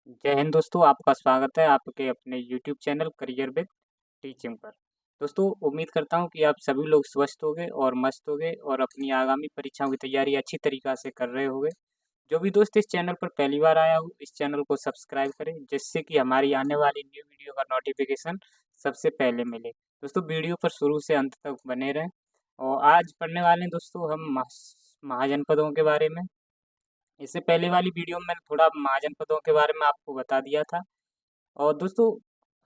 जय हिंद दोस्तों, आपका स्वागत है आपके अपने YouTube channel career with teaching पर। दोस्तों, उम्मीद करता हूँ कि आप सभी लोग स्वस्थ होंगे और मस्त होंगे और अपनी आगामी परीक्षाओं की तैयारी अच्छी तरीक़ा से कर रहे होंगे। जो भी दोस्त इस चैनल पर पहली बार आया हो, इस चैनल को सब्सक्राइब करें, जिससे कि हमारी आने वाली न्यू वीडियो का नोटिफ़िकेशन सबसे पहले मिले। दोस्तों, वीडियो पर शुरू से अंत तक बने रहें और आज पढ़ने वाले हैं दोस्तों हम महाजनपदों के बारे में। इससे पहले वाली वीडियो में मैंने थोड़ा महाजनपदों के बारे में आपको बता दिया था। और दोस्तों,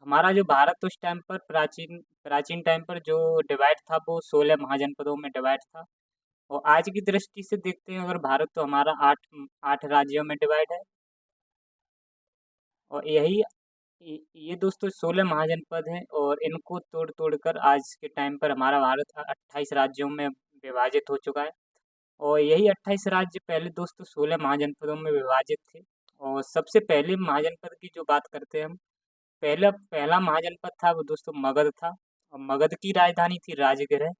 हमारा जो भारत उस टाइम पर प्राचीन प्राचीन टाइम पर जो डिवाइड था वो 16 महाजनपदों में डिवाइड था। और आज की दृष्टि से देखते हैं अगर भारत, तो हमारा 8 राज्यों में डिवाइड है। और ये दोस्तों 16 महाजनपद हैं और इनको तोड़-तोड़ कर आज के टाइम पर हमारा भारत 28 राज्यों में विभाजित हो चुका है। और यही 28 राज्य पहले दोस्तों 16 महाजनपदों में विभाजित थे। और सबसे पहले महाजनपद की जो बात करते हैं हम, पहला पहला महाजनपद था वो दोस्तों मगध था। और मगध की राजधानी थी राजगृह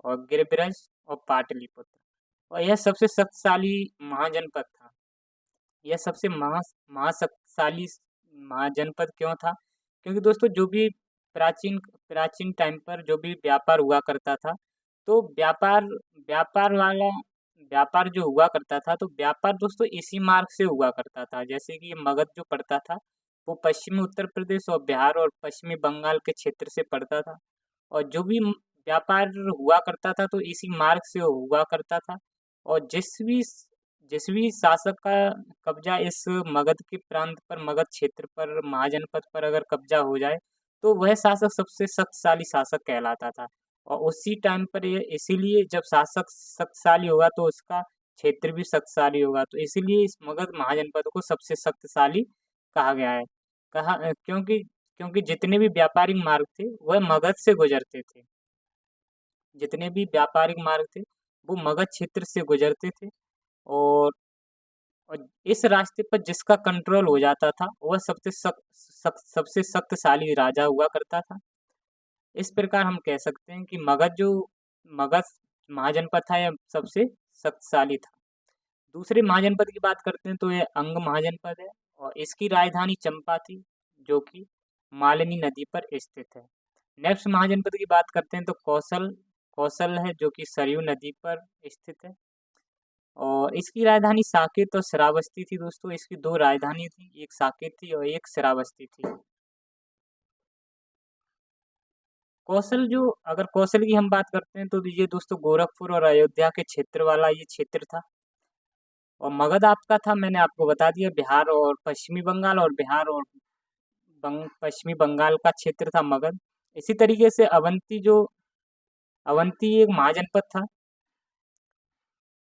और गिरिब्रज और पाटलिपुत्र। और यह सबसे शक्तिशाली महाजनपद था। यह सबसे महाशक्तिशाली महाजनपद क्यों था? क्योंकि दोस्तों जो भी प्राचीन प्राचीन टाइम पर जो भी व्यापार हुआ करता था, तो व्यापार वाला व्यापार जो हुआ करता था, तो व्यापार दोस्तों इसी मार्ग से हुआ करता था। जैसे कि मगध जो पड़ता था, वो पश्चिमी उत्तर प्रदेश और बिहार और पश्चिमी बंगाल के क्षेत्र से पड़ता था। और जो भी व्यापार हुआ करता था, तो इसी मार्ग से हुआ करता था। और जिस भी शासक का कब्जा इस मगध के प्रांत पर, मगध क्षेत्र पर, महाजनपद पर अगर कब्जा हो जाए, तो वह शासक सबसे शक्तिशाली शासक कहलाता था। और उसी टाइम पर ये इसीलिए जब शासक शक्तिशाली होगा तो उसका क्षेत्र भी शक्तिशाली होगा। तो इसीलिए इस मगध महाजनपद को सबसे शक्तिशाली कहा गया है। क्योंकि क्योंकि जितने भी व्यापारिक मार्ग थे, वह मगध से गुजरते थे। जितने भी व्यापारिक मार्ग थे, वो मगध क्षेत्र से गुजरते थे। और और इस रास्ते पर जिसका कंट्रोल हो जाता था, वह सबसे शक्तिशाली राजा हुआ करता था। इस प्रकार हम कह सकते हैं कि मगध महाजनपद था, यह सबसे शक्तिशाली था। दूसरे महाजनपद की बात करते हैं तो ये अंग महाजनपद है और इसकी राजधानी चंपा थी, जो कि मालिनी नदी पर स्थित है। नेक्स्ट महाजनपद की बात करते हैं तो कौशल है, जो कि सरयू नदी पर स्थित है। और इसकी राजधानी साकेत और श्रावस्ती थी दोस्तों। इसकी दो राजधानी थी, एक साकेत थी और एक श्रावस्ती थी। अगर कौशल की हम बात करते हैं तो ये दोस्तों गोरखपुर और अयोध्या के क्षेत्र वाला ये क्षेत्र था। और मगध आपका था, मैंने आपको बता दिया, बिहार और पश्चिमी बंगाल और बिहार और पश्चिमी बंगाल का क्षेत्र था मगध। इसी तरीके से अवंती एक महाजनपद था।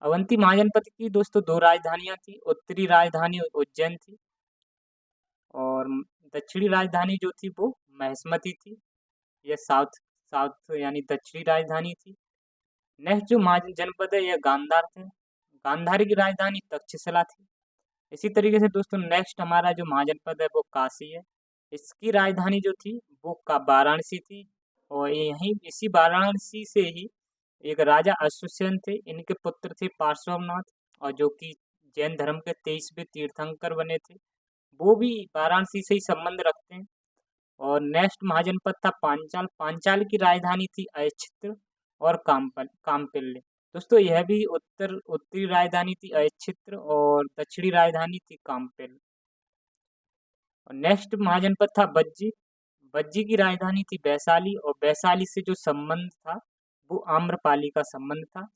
अवंती महाजनपद की दोस्तों दो राजधानियां थी। उत्तरी राजधानी उज्जैन थी और दक्षिणी राजधानी जो थी वो महिष्मती थी। यह साउथ साउथ यानी दक्षिणी राजधानी थी। नेक्स्ट जो महाजनपद है यह गांधार थे। गांधार की राजधानी तक्षशिला थी। इसी तरीके से दोस्तों नेक्स्ट हमारा जो महाजनपद है वो काशी है। इसकी राजधानी जो थी वो वाराणसी थी। और यहीं इसी वाराणसी से ही एक राजा अश्वसेन थे, इनके पुत्र थे पार्श्वनाथ, और जो कि जैन धर्म के 23वें तीर्थंकर बने थे। वो भी वाराणसी से ही संबंध रखते हैं। और नेक्स्ट महाजनपद था पांचाल। पांचाल की राजधानी थी अयच्छित्र और काम्पिल्य। दोस्तों यह भी उत्तरी राजधानी थी अयच्छित्र और दक्षिणी राजधानी थी काम्पिल्य। और नेक्स्ट महाजनपद था बज्जी। बज्जी की राजधानी थी वैशाली और वैशाली से जो संबंध था वो आम्रपाली का संबंध था।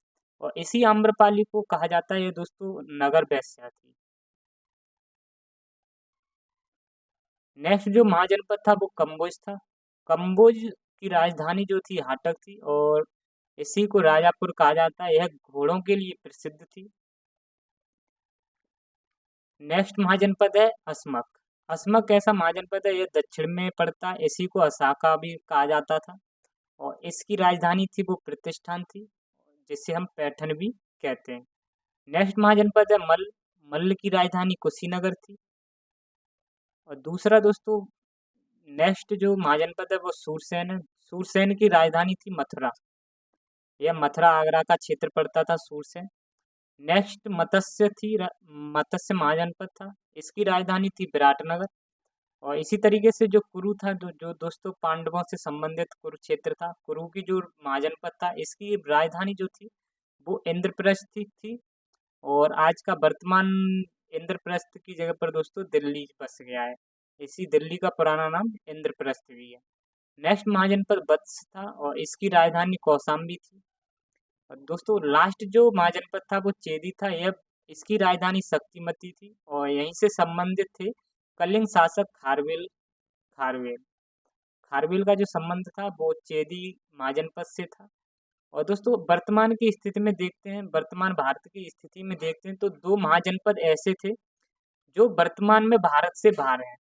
और इसी आम्रपाली को कहा जाता है ये दोस्तों नगर वैश्या थी। नेक्स्ट जो महाजनपद था वो कम्बोज था। कम्बोज की राजधानी जो थी हाटक थी और इसी को राजापुर कहा जाता है। यह घोड़ों के लिए प्रसिद्ध थी। नेक्स्ट महाजनपद है अस्मक। अस्मक ऐसा महाजनपद है, यह दक्षिण में पड़ता है। इसी को असाका भी कहा जाता था। और इसकी राजधानी थी वो प्रतिष्ठान थी, जिसे हम पैठन भी कहते हैं। नेक्स्ट महाजनपद है मल्ल। मल्ल की राजधानी कुशीनगर थी। और दूसरा दोस्तों नेक्स्ट जो महाजनपद है वो सूरसेन है। सूरसेन की राजधानी थी मथुरा। यह मथुरा आगरा का क्षेत्र पड़ता था सूरसेन। नेक्स्ट मत्स्य महाजनपद था। इसकी राजधानी थी विराटनगर। और इसी तरीके से जो कुरु था, जो दोस्तों पांडवों से संबंधित कुरुक्षेत्र था, कुरु की जो महाजनपद था, इसकी राजधानी जो थी वो इंद्रप्रस्थ थी। और आज का वर्तमान इंद्रप्रस्थ की जगह पर दोस्तों दिल्ली बस गया है। इसी दिल्ली का पुराना नाम इंद्रप्रस्थ भी है। नेक्स्ट महाजनपद वत्स था और इसकी राजधानी कौशाम्बी थी। और दोस्तों लास्ट जो महाजनपद था वो चेदी था। यह इसकी राजधानी शक्तिमती थी और यहीं से संबंधित थे कलिंग शासक खारवेल। खारवेल खारवेल का जो संबंध था वो चेदी महाजनपद से था। और दोस्तों वर्तमान की स्थिति में देखते हैं, वर्तमान भारत की स्थिति में देखते हैं तो दो महाजनपद ऐसे थे जो वर्तमान में भारत से बाहर हैं।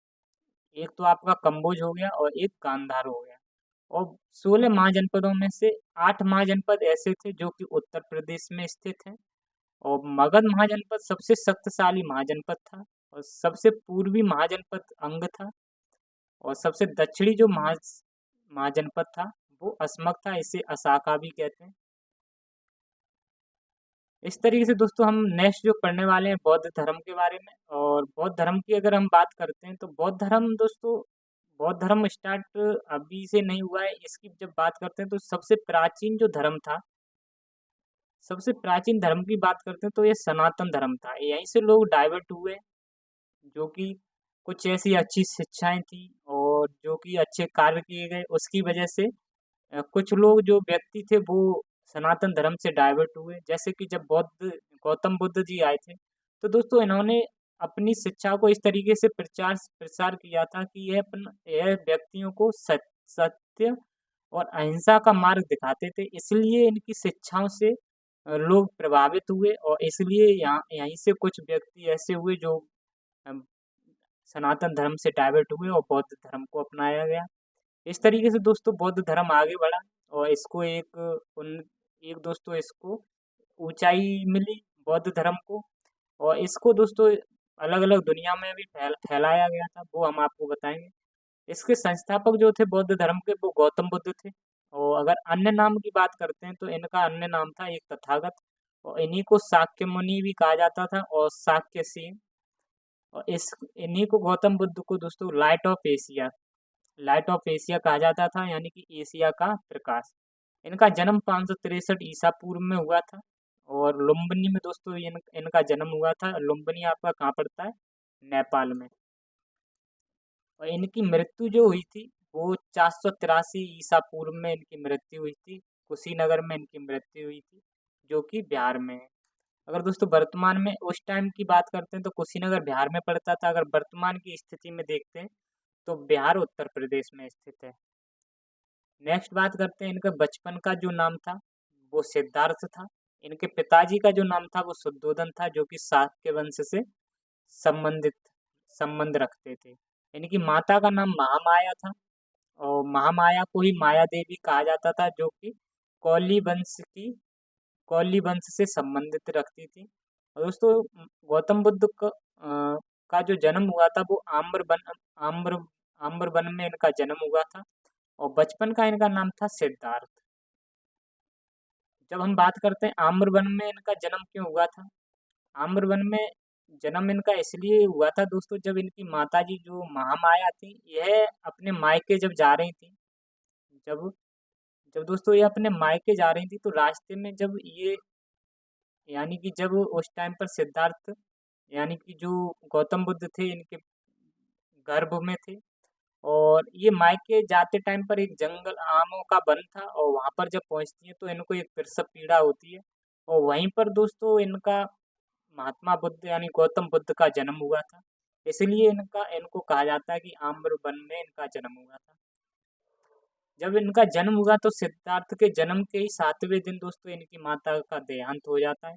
एक तो आपका कम्बोज हो गया और एक गांधार हो गया। और 16 महाजनपदों में से 8 महाजनपद ऐसे थे जो कि उत्तर प्रदेश में स्थित हैं। और मगध महाजनपद सबसे शक्तिशाली महाजनपद था और सबसे पूर्वी महाजनपद अंग था। और सबसे दक्षिणी जो महाजनपद था वो अस्मक था, इसे असाका भी कहते हैं। इस तरीके से दोस्तों हम नेक्स्ट जो पढ़ने वाले हैं बौद्ध धर्म के बारे में। और बौद्ध धर्म की अगर हम बात करते हैं तो बौद्ध धर्म दोस्तों, बौद्ध धर्म स्टार्ट अभी से नहीं हुआ है। इसकी जब बात करते हैं तो सबसे प्राचीन जो धर्म था, सबसे प्राचीन धर्म की बात करते हैं तो ये सनातन धर्म था। यहीं से लोग डाइवर्ट हुए, जो कि कुछ ऐसी अच्छी शिक्षाएं थी और जो कि अच्छे कार्य किए गए, उसकी वजह से कुछ लोग जो व्यक्ति थे वो सनातन धर्म से डाइवर्ट हुए। जैसे कि जब बौद्ध गौतम बुद्ध जी आए थे तो दोस्तों इन्होंने अपनी शिक्षा को इस तरीके से प्रचार प्रसार किया था कि यह व्यक्तियों को सत्य और अहिंसा का मार्ग दिखाते थे। इसलिए इनकी शिक्षाओं से लोग प्रभावित हुए और इसलिए यहाँ यहीं से कुछ व्यक्ति ऐसे हुए जो अम, सनातन धर्म से डाइवर्ट हुए और बौद्ध धर्म को अपनाया गया। इस तरीके से दोस्तों बौद्ध धर्म आगे बढ़ा और इसको एक दोस्तों इसको ऊंचाई मिली बौद्ध धर्म को। और इसको दोस्तों अलग अलग दुनिया में भी फैलाया गया था, वो हम आपको बताएंगे। इसके संस्थापक जो थे बौद्ध धर्म के वो गौतम बुद्ध थे। और अगर अन्य नाम की बात करते हैं तो इनका अन्य नाम था एक तथागत। और इन्हीं को शाक्य मुनि भी कहा जाता था और शाक्य सेन। और इस इन्हीं को गौतम बुद्ध को दोस्तों लाइट ऑफ एशिया कहा जाता था, यानी कि एशिया का प्रकाश। इनका जन्म 563 ईसा पूर्व में हुआ था। और लुम्बिनी में दोस्तों इनका जन्म हुआ था। लुम्बिनी आपका कहाँ पड़ता है? नेपाल में। और इनकी मृत्यु जो हुई थी वो 483 ईसा पूर्व में इनकी मृत्यु हुई थी। कुशीनगर में इनकी मृत्यु हुई थी, जो कि बिहार में है। अगर दोस्तों वर्तमान में उस टाइम की बात करते हैं तो कुशीनगर बिहार में पड़ता था। अगर वर्तमान की स्थिति में देखते हैं तो बिहार उत्तर प्रदेश में स्थित है। नेक्स्ट बात करते हैं, इनका बचपन का जो नाम था वो सिद्धार्थ था। इनके पिताजी का जो नाम था वो शुद्धोदन था, जो कि शाक्य वंश से संबंधित संबंध रखते थे। इनकी माता का नाम महामाया था और महामाया को ही माया देवी कहा जाता था, जो कि कौली वंश की कौली वंश से संबंधित रखती थी। और दोस्तों गौतम बुद्ध का जो जन्म हुआ था वो आम्र आम्र वन में इनका जन्म हुआ था। और बचपन का इनका नाम था सिद्धार्थ। जब हम बात करते हैं आम्रवन में इनका जन्म क्यों हुआ था, आम्रवन में जन्म इनका इसलिए हुआ था दोस्तों, जब इनकी माताजी जो महामाया थी यह अपने मायके जब जा रही थी, जब जब दोस्तों ये अपने मायके जा रही थी तो रास्ते में जब ये, यानी कि जब उस टाइम पर सिद्धार्थ, यानी कि जो गौतम बुद्ध थे इनके गर्भ में थे। और ये मायके जाते टाइम पर एक जंगल आमों का वन था और वहां पर जब पहुंचती है तो इनको एक प्रसव पीड़ा होती है। और वहीं पर दोस्तों इनका महात्मा बुद्ध यानी गौतम बुद्ध का जन्म हुआ था। इसलिए इनको कहा जाता है कि आम्र वन में इनका जन्म हुआ था। जब इनका जन्म हुआ तो सिद्धार्थ के जन्म के ही 7वें दिन दोस्तों इनकी माता का देहांत हो जाता है।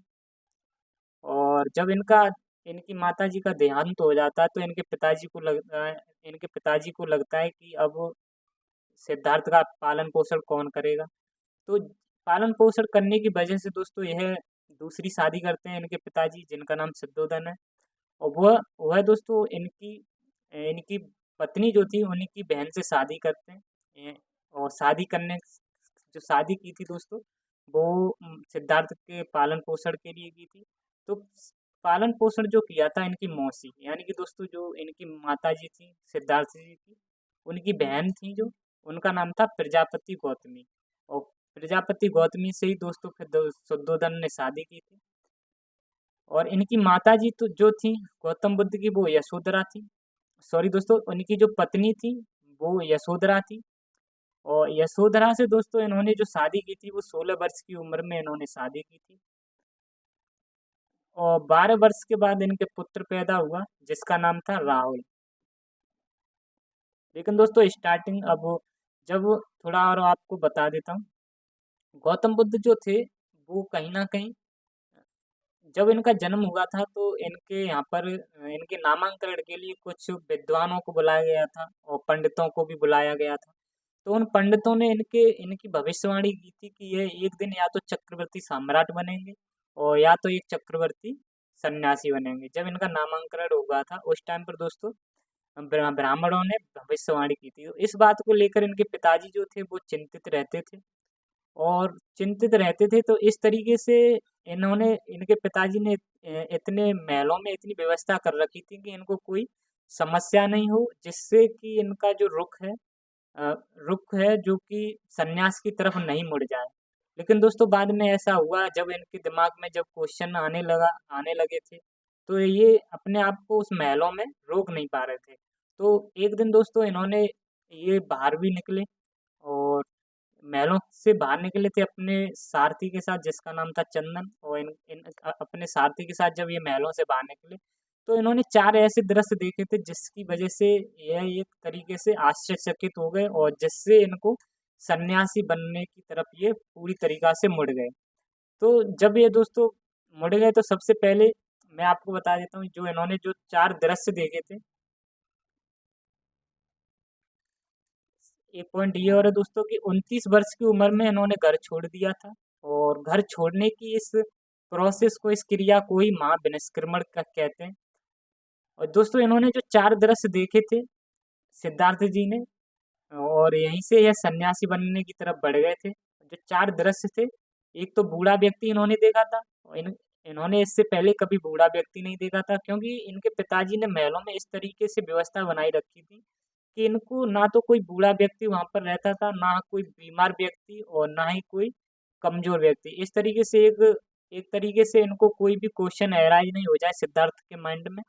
और जब इनकी माताजी का देहांत हो जाता है तो इनके पिताजी को लगता है कि अब सिद्धार्थ का पालन पोषण कौन करेगा। तो पालन पोषण करने की वजह से दोस्तों यह दूसरी शादी करते हैं इनके पिताजी, जिनका नाम सिद्धोधन है। और वह दोस्तों इनकी इनकी पत्नी जो थी उन्हीं की बहन से शादी करते हैं। और जो शादी की थी दोस्तों वो सिद्धार्थ के पालन पोषण के लिए की थी। तो पालन पोषण जो किया था इनकी मौसी, यानी कि दोस्तों जो इनकी माताजी थी सिद्धार्थ जी की, उनकी बहन थी जो, उनका नाम था प्रजापति गौतमी। और प्रजापति गौतमी से ही दोस्तों फिर शुद्धोधन ने शादी की थी। और इनकी माताजी तो जो थी गौतम बुद्ध की, वो यशोधरा थी। सॉरी दोस्तों, उनकी जो पत्नी थी वो यशोधरा थी। और यशोधरा से दोस्तों इन्होंने जो शादी की थी वो 16 वर्ष की उम्र में इन्होंने शादी की थी। और 12 वर्ष के बाद इनके पुत्र पैदा हुआ जिसका नाम था राहुल। लेकिन दोस्तों स्टार्टिंग अब जब थोड़ा और आपको बता देता हूँ, गौतम बुद्ध जो थे वो कहीं ना कहीं जब इनका जन्म हुआ था तो इनके यहाँ पर इनके नामांकन के लिए कुछ विद्वानों को बुलाया गया था और पंडितों को भी बुलाया गया था। तो उन पंडितों ने इनके इनकी भविष्यवाणी की थी कि ये एक दिन या तो चक्रवर्ती सम्राट बनेंगे और या तो एक चक्रवर्ती सन्यासी बनेंगे। जब इनका नामांकन हुआ था उस टाइम पर दोस्तों ब्राह्मणों ने भविष्यवाणी की थी। तो इस बात को लेकर इनके पिताजी जो थे वो चिंतित रहते थे और चिंतित रहते थे। तो इस तरीके से इन्होंने इनके पिताजी ने इतने महलों में इतनी व्यवस्था कर रखी थी कि इनको कोई समस्या नहीं हो, जिससे कि इनका जो अ, रुख है जो कि सन्यास की तरफ नहीं मुड़ जाए। लेकिन दोस्तों बाद में ऐसा हुआ, जब इनके दिमाग में जब क्वेश्चन आने लगे थे, तो ये अपने आप को उस महलों में रोक नहीं पा रहे थे। तो एक दिन दोस्तों इन्होंने ये बाहर भी निकले और महलों से बाहर निकले थे अपने सारथी के साथ जिसका नाम था चंदन। और अपने सारथी के साथ जब ये महलों से बाहर निकले तो इन्होंने 4 ऐसे दृश्य देखे थे जिसकी वजह से यह एक तरीके से आश्चर्यचकित हो गए और जिससे इनको सन्यासी बनने की तरफ ये पूरी तरीका से मुड़ गए। तो जब ये दोस्तों मुड़ गए तो सबसे पहले मैं आपको बता देता हूँ जो इन्होंने जो 4 दृश्य देखे थे। एक पॉइंट ये और है दोस्तों कि 29 वर्ष की उम्र में इन्होंने घर छोड़ दिया था। और घर छोड़ने की इस प्रोसेस को, इस क्रिया को ही महाविनिष्क्रमण का कहते हैं। और दोस्तों इन्होंने जो 4 दृश्य देखे थे सिद्धार्थ जी ने, और यहीं से यह सन्यासी बनने की तरफ बढ़ गए थे। जो 4 दृश्य थे, एक तो बूढ़ा व्यक्ति इन्होंने देखा था। और इन्होंने इससे पहले कभी बूढ़ा व्यक्ति नहीं देखा था, क्योंकि इनके पिताजी ने महलों में इस तरीके से व्यवस्था बनाई रखी थी कि इनको ना तो कोई बूढ़ा व्यक्ति वहां पर रहता था, ना कोई बीमार व्यक्ति और ना ही कोई कमजोर व्यक्ति। इस तरीके से एक एक तरीके से इनको कोई भी क्वेश्चन अराइज नहीं हो जाए सिद्धार्थ के माइंड में,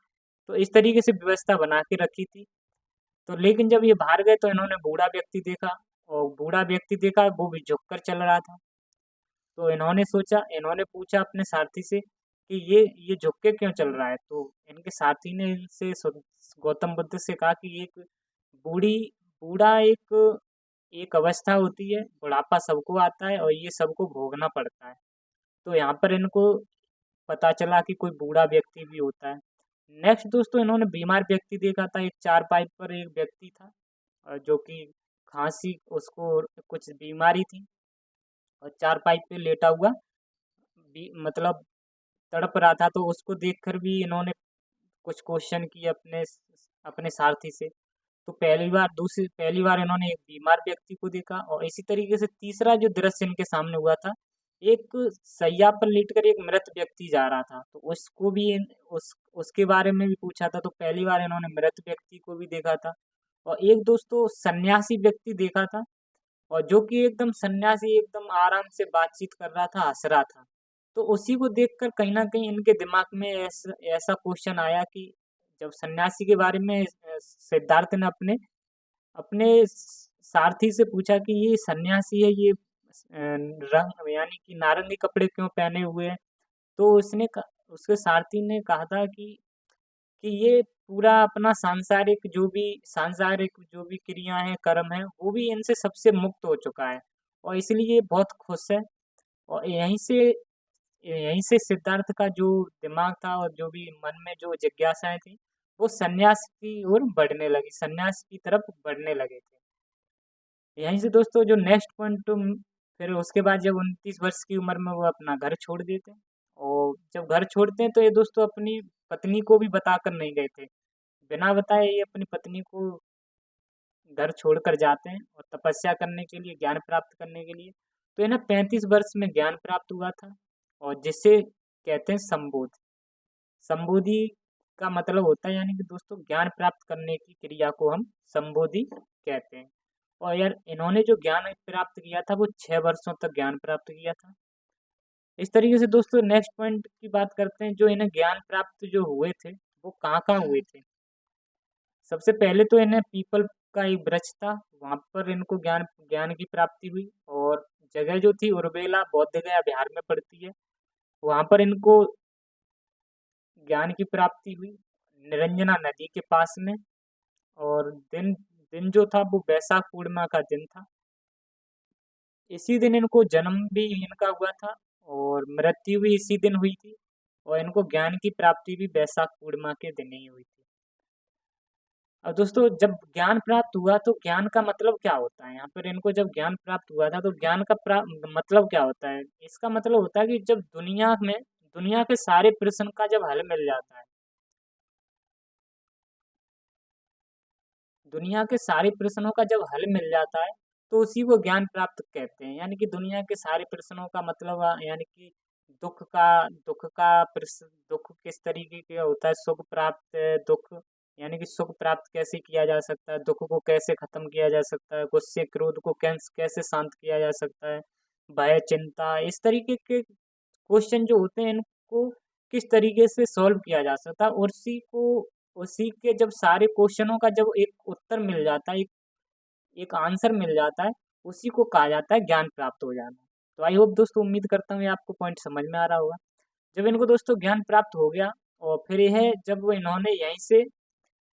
तो इस तरीके से व्यवस्था बना के रखी थी। तो लेकिन जब ये बाहर गए तो इन्होंने बूढ़ा व्यक्ति देखा, और बूढ़ा व्यक्ति देखा वो भी झुककर चल रहा था। तो इन्होंने पूछा अपने सारथी से कि ये झुक के क्यों चल रहा है। तो इनके सारथी ने इनसे गौतम बुद्ध से कहा कि एक बूढ़ी बूढ़ा एक अवस्था होती है, बुढ़ापा सबको आता है और ये सबको भोगना पड़ता है। तो यहाँ पर इनको पता चला कि कोई बूढ़ा व्यक्ति भी होता है। नेक्स्ट दोस्तों इन्होंने बीमार व्यक्ति देखा था। एक चारपाई पर एक व्यक्ति था जो कि खांसी, उसको कुछ बीमारी थी और चारपाई पे लेटा हुआ मतलब तड़प रहा था। तो उसको देखकर भी इन्होंने कुछ क्वेश्चन किए अपने अपने सारथी से। तो पहली बार इन्होंने एक बीमार व्यक्ति को देखा। और इसी तरीके से तीसरा जो दृश्य इनके सामने हुआ था, एक सैया पर लेटकर एक मृत व्यक्ति जा रहा था। तो उसको भी उसके बारे में भी पूछा था। तो पहली बार इन्होंने मृत व्यक्ति को भी देखा था। और एक दोस्तों सन्यासी व्यक्ति देखा था, और जो कि एकदम सन्यासी एकदम आराम से बातचीत कर रहा था, हंस रहा था। तो उसी को देखकर कहीं न कहीं इनके दिमाग में ऐसा क्वेश्चन आया कि जब सन्यासी के बारे में सिद्धार्थ ने अपने अपने सारथी से पूछा कि ये सन्यासी है, ये रंग यानी कि नारंगी कपड़े क्यों पहने हुए हैं? तो उसके सारथी ने कहा था कि ये पूरा अपना सांसारिक जो भी क्रिया है, कर्म है, वो भी इनसे सबसे मुक्त हो चुका है और इसलिए ये बहुत खुश है। और यहीं से सिद्धार्थ का जो दिमाग था और जो भी मन में जो जिज्ञासाएं थी, वो सन्यास की तरफ बढ़ने लगे थे। यहीं से दोस्तों जो नेक्स्ट पॉइंट फिर उसके बाद जब 29 वर्ष की उम्र में वो अपना घर छोड़ देते हैं। और जब घर छोड़ते हैं तो ये दोस्तों अपनी पत्नी को भी बताकर नहीं गए थे। बिना बताए ये अपनी पत्नी को घर छोड़कर जाते हैं और तपस्या करने के लिए, ज्ञान प्राप्त करने के लिए। तो इन्हें 35 वर्ष में ज्ञान प्राप्त हुआ था और जिसे कहते हैं संबोध। संबोधि का मतलब होता है यानी कि दोस्तों ज्ञान प्राप्त करने की क्रिया को हम संबोधि कहते हैं। और यार इन्होंने जो ज्ञान प्राप्त किया था वो 6 वर्षों तक ज्ञान प्राप्त किया था। इस तरीके से दोस्तों नेक्स्ट पॉइंट की बात करते हैं, जो इन्हें ज्ञान प्राप्त जो हुए थे वो कहाँ कहाँ हुए थे। सबसे पहले तो इन्हें पीपल का एक वृक्ष था, वहां पर इनको ज्ञान ज्ञान की प्राप्ति हुई। और जगह जो थी उर्वेला बौद्ध गया बिहार में पड़ती है, वहां पर इनको ज्ञान की प्राप्ति हुई निरंजना नदी के पास में। और दिन दिन जो था वो वैशाख पूर्णिमा का दिन था। इसी दिन इनको जन्म भी इनका हुआ था और मृत्यु भी इसी दिन हुई थी। और इनको ज्ञान की प्राप्ति भी वैशाख पूर्णिमा के दिन ही हुई थी। अब दोस्तों जब ज्ञान प्राप्त हुआ तो ज्ञान का मतलब क्या होता है, यहाँ पर इनको जब ज्ञान प्राप्त हुआ था तो ज्ञान का मतलब क्या होता है। इसका मतलब होता है कि जब दुनिया के सारे प्रश्न का जब हल मिल जाता है, दुनिया के सारे प्रश्नों का जब हल मिल जाता है तो उसी को ज्ञान प्राप्त कहते हैं। यानी कि दुनिया के सारे प्रश्नों का मतलब यानी कि दुख का प्रश्न, दुख किस तरीके का होता है, सुख प्राप्त दुख, यानी कि सुख प्राप्त कैसे किया जा सकता है, दुख को कैसे खत्म किया जा सकता है, गुस्से क्रोध को कैसे शांत किया जा सकता है, भय चिंता, इस तरीके के क्वेश्चन जो होते हैं इनको किस तरीके से सॉल्व किया जा सकता है। और उसी के जब सारे क्वेश्चनों का जब एक उत्तर मिल जाता है, एक आंसर मिल जाता है, उसी को कहा जाता है ज्ञान प्राप्त हो जाना। तो आई होप दोस्तों, उम्मीद करता हूँ ये आपको पॉइंट समझ में आ रहा होगा। जब इनको दोस्तों ज्ञान प्राप्त हो गया और फिर यह जब वो इन्होंने यहीं से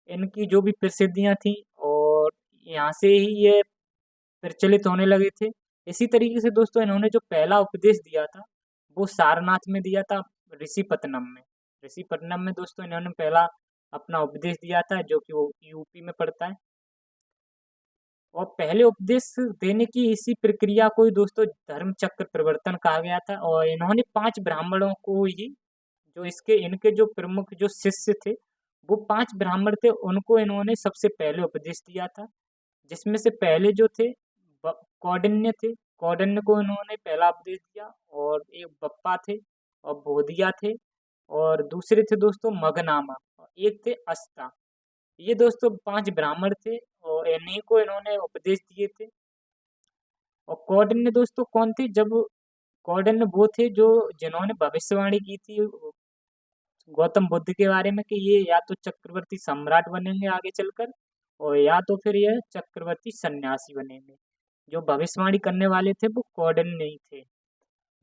इनकी जो भी प्रसिद्धियां थी और यहाँ से ही ये प्रचलित होने लगे थे। इसी तरीके से दोस्तों इन्होंने जो पहला उपदेश दिया था वो सारनाथ में दिया था, ऋषिपतनम में। ऋषिपतनम में दोस्तों इन्होंने पहला अपना उपदेश दिया था, जो कि वो यूपी में पड़ता है। और पहले उपदेश देने की इसी प्रक्रिया को ही दोस्तों धर्म चक्र प्रवर्तन कहा गया था। और इन्होंने 5 ब्राह्मणों को ही, जो इसके इनके जो प्रमुख जो शिष्य थे वो 5 ब्राह्मण थे, उनको इन्होंने सबसे पहले उपदेश दिया था। जिसमें से पहले जो थे कौंडिन्य थे, कौंडिन्य को इन्होंने पहला उपदेश दिया। और एक बप्पा थे और बोधिया थे। और दूसरे थे दोस्तों मगनामा और एक थे अस्ता। ये दोस्तों 5 ब्राह्मण थे और इन्हीं को इन्होंने उपदेश दिए थे। और कौंडिन्य दोस्तों कौन थे, जब कौंडिन्य वो थे जो जिन्होंने भविष्यवाणी की थी गौतम बुद्ध के बारे में कि ये या तो चक्रवर्ती सम्राट बनेंगे आगे चलकर, और या तो फिर यह चक्रवर्ती सन्यासी बनेंगे। जो भविष्यवाणी करने वाले थे वो कौंडिन्य ही थे।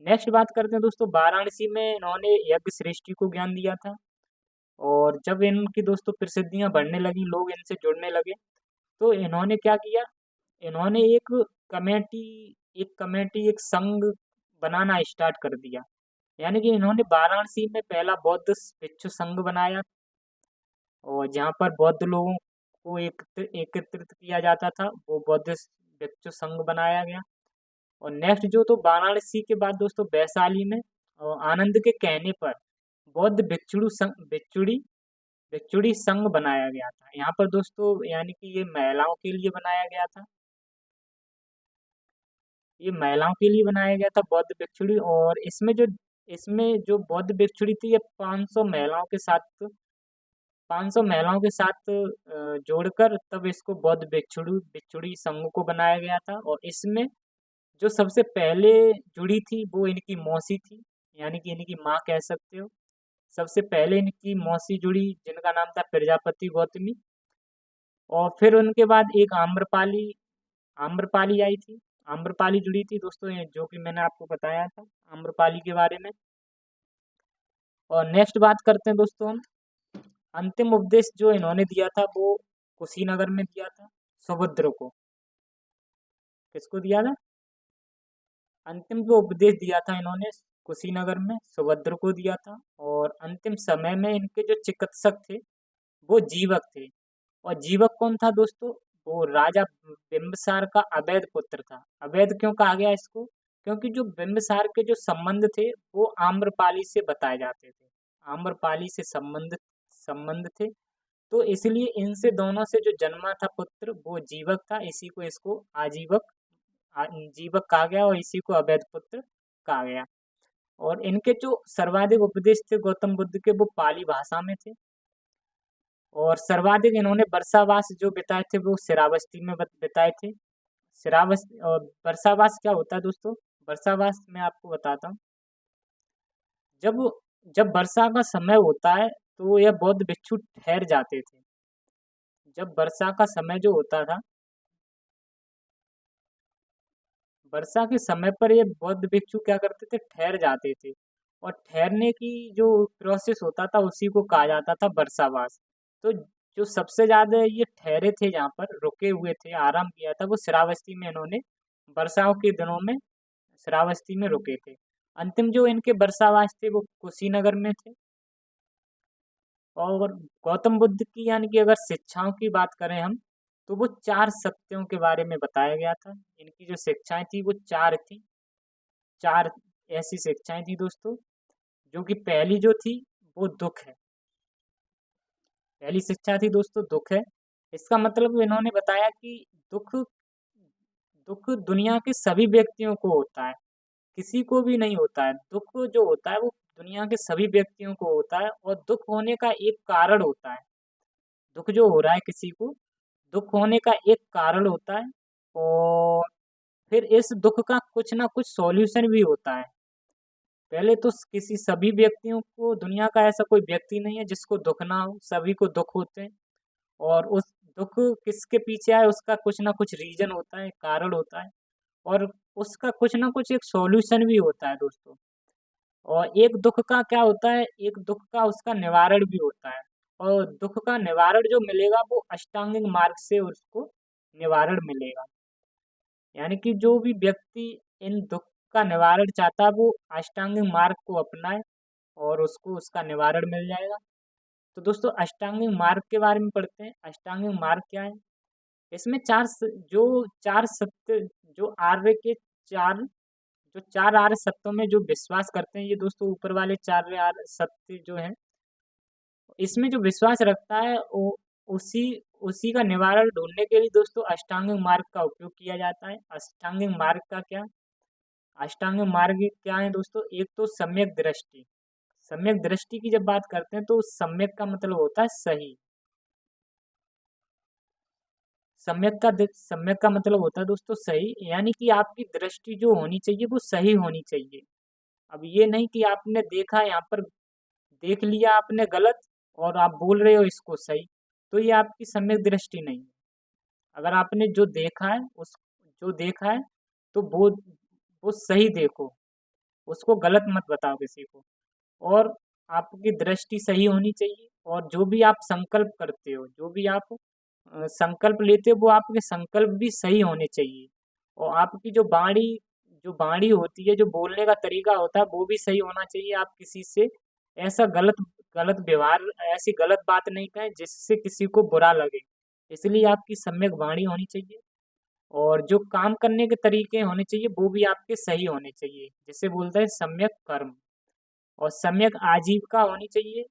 नेक्स्ट बात करते हैं दोस्तों, वाराणसी में इन्होंने यज्ञ सृष्टि को ज्ञान दिया था। और जब इनकी दोस्तों प्रसिद्धियां बढ़ने लगी, लोग इनसे जुड़ने लगे, तो इन्होंने क्या किया, इन्होंने एक संघ बनाना स्टार्ट कर दिया। यानी कि इन्होंने वाराणसी में पहला बौद्ध भिक्षु संघ बनाया और जहाँ पर बौद्ध लोगों को एकत्रित किया जाता था, वो बौद्ध भिक्षु संघ बनाया गया। और नेक्स्ट जो तो वाराणसी के बाद दोस्तों वैशाली में आनंद के कहने पर बौद्ध भिक्षुड़ी संघ बनाया गया था। यहाँ पर दोस्तों यानी कि ये महिलाओं के लिए बनाया गया था, ये महिलाओं के लिए बनाया गया था बौद्ध भिक्षुड़ी। और इसमें जो बौद्ध भिक्षुड़ी थी ये 500 महिलाओं के साथ जोड़कर तब इसको बौद्ध भिक्षुड़ी संघ को बनाया गया था। और इसमें जो सबसे पहले जुड़ी थी वो इनकी मौसी थी, यानी कि इनकी माँ कह सकते हो। सबसे पहले इनकी मौसी जुड़ी जिनका नाम था प्रजापति गौतमी। और फिर उनके बाद एक आम्रपाली आम्रपाली आई थी, आम्रपाली जुड़ी थी दोस्तों, ये जो कि मैंने आपको बताया था आम्रपाली के बारे में। और नेक्स्ट बात करते हैं दोस्तों हम, अंतिम उपदेश जो इन्होंने दिया था वो कुशीनगर में दिया था सुभद्र को। किसको दिया था, अंतिम जो उपदेश दिया था इन्होंने कुशीनगर में सुभद्र को दिया था। और अंतिम समय में इनके जो चिकित्सक थे वो जीवक थे। और जीवक कौन था दोस्तों, वो राजा बिंबिसार का अवैध पुत्र था। अवैध क्यों कहा गया इसको, क्योंकि जो बिंबिसार के जो संबंध थे वो आम्रपाली से बताए जाते थे, आम्रपाली से संबंध थे। तो इसलिए इनसे दोनों से जो जन्मा था पुत्र वो जीवक था, इसी को इसको जीवक कहा गया और इसी को अवैध पुत्र कहा गया। और इनके जो सर्वाधिक उपदेश थे गौतम बुद्ध के, वो पाली भाषा में थे। और सर्वाधिक इन्होंने वर्षावास जो बिताए थे वो श्रावस्ती में बिताए थे। श्रावस और वर्षावास क्या होता है दोस्तों? वर्षावास मैं आपको बताता हूँ। जब जब वर्षा का समय होता है तो यह बौद्ध भिक्षु ठहर जाते थे। जब वर्षा का समय जो होता था, वर्षा के समय पर ये बौद्ध भिक्षु क्या करते थे, ठहर जाते थे। और ठहरने की जो प्रोसेस होता था उसी को कहा जाता था वर्षावास। तो जो सबसे ज्यादा ये ठहरे थे, जहाँ पर रुके हुए थे, आराम किया था, वो श्रावस्ती में इन्होंने वर्षाओं के दिनों में श्रावस्ती में रुके थे। अंतिम जो इनके वर्षावास थे वो कुशीनगर में थे। और गौतम बुद्ध की यानी कि अगर शिक्षाओं की बात करें हम, तो वो 4 सत्यों के बारे में बताया गया था। इनकी जो शिक्षाएं थी वो 4 थी। 4 ऐसी शिक्षाएं थी दोस्तों, जो कि पहली जो थी वो दुःख है। पहली शिक्षा थी दोस्तों दुःख है। इसका मतलब इन्होंने बताया कि दुःख दुःख दुनिया के सभी व्यक्तियों को होता है, किसी को भी नहीं होता है। दुःख जो होता है वो दुनिया के सभी व्यक्तियों को होता है, और दुःख होने का एक कारण होता है। दुःख जो हो रहा है किसी को, दुःख होने का एक कारण होता है। और फिर इस दुःख का कुछ ना कुछ सॉल्यूशन भी होता है। पहले तो किसी सभी व्यक्तियों को, दुनिया का ऐसा कोई व्यक्ति नहीं है जिसको दुःख ना हो, सभी को दुःख होते हैं। और उस दुःख किसके पीछे आए उसका कुछ ना कुछ रीजन होता है, कारण होता है। और उसका कुछ ना कुछ एक सॉल्यूशन भी होता है दोस्तों। और एक दुःख का क्या होता है, एक दुःख का उसका निवारण भी होता है। और दुःख का निवारण जो मिलेगा वो अष्टांगिक मार्ग से उसको निवारण मिलेगा। यानी कि जो भी व्यक्ति इन दुःख का निवारण चाहता है वो अष्टांगिक मार्ग को अपनाए, और उसको उसका निवारण मिल जाएगा। तो दोस्तों अष्टांगिक मार्ग के बारे में पढ़ते हैं। अष्टांगिक मार्ग क्या है? इसमें जो 4 सत्य, जो आर्य के 4, जो 4 आर्य सत्यों में जो विश्वास करते हैं, ये दोस्तों ऊपर वाले 4 आर्य सत्य जो हैं, इसमें जो विश्वास रखता है वो उसी उसी का निवारण ढूंढने के लिए दोस्तों अष्टांगिक मार्ग का उपयोग किया जाता है। अष्टांगिक मार्ग का क्या? अष्टांगिक मार्ग क्या है दोस्तों? एक तो सम्यक दृष्टि। सम्यक दृष्टि की जब बात करते हैं तो सम्यक का मतलब होता है सही। सम्यक का मतलब होता है दोस्तों सही, यानी कि आपकी दृष्टि जो होनी चाहिए वो सही होनी चाहिए। अब ये नहीं कि आपने देखा, यहाँ पर देख लिया आपने गलत और आप बोल रहे हो इसको सही, तो ये आपकी सम्यक दृष्टि नहीं है। अगर आपने जो देखा है तो वो सही देखो, उसको गलत मत बताओ किसी को। और आपकी दृष्टि सही होनी चाहिए। और जो भी आप संकल्प करते हो, जो भी आप संकल्प लेते हो, वो आपके संकल्प भी सही होने चाहिए। और आपकी जो वाणी होती है, जो बोलने का तरीका होता है, वो भी सही होना चाहिए। आप किसी से ऐसा गलत गलत व्यवहार, ऐसी गलत बात नहीं कहें जिससे किसी को बुरा लगे। इसलिए आपकी सम्यक वाणी होनी चाहिए। और जो काम करने के तरीके होने चाहिए वो भी आपके सही होने चाहिए, जिसे बोलते हैं सम्यक कर्म। और सम्यक आजीविका होनी चाहिए।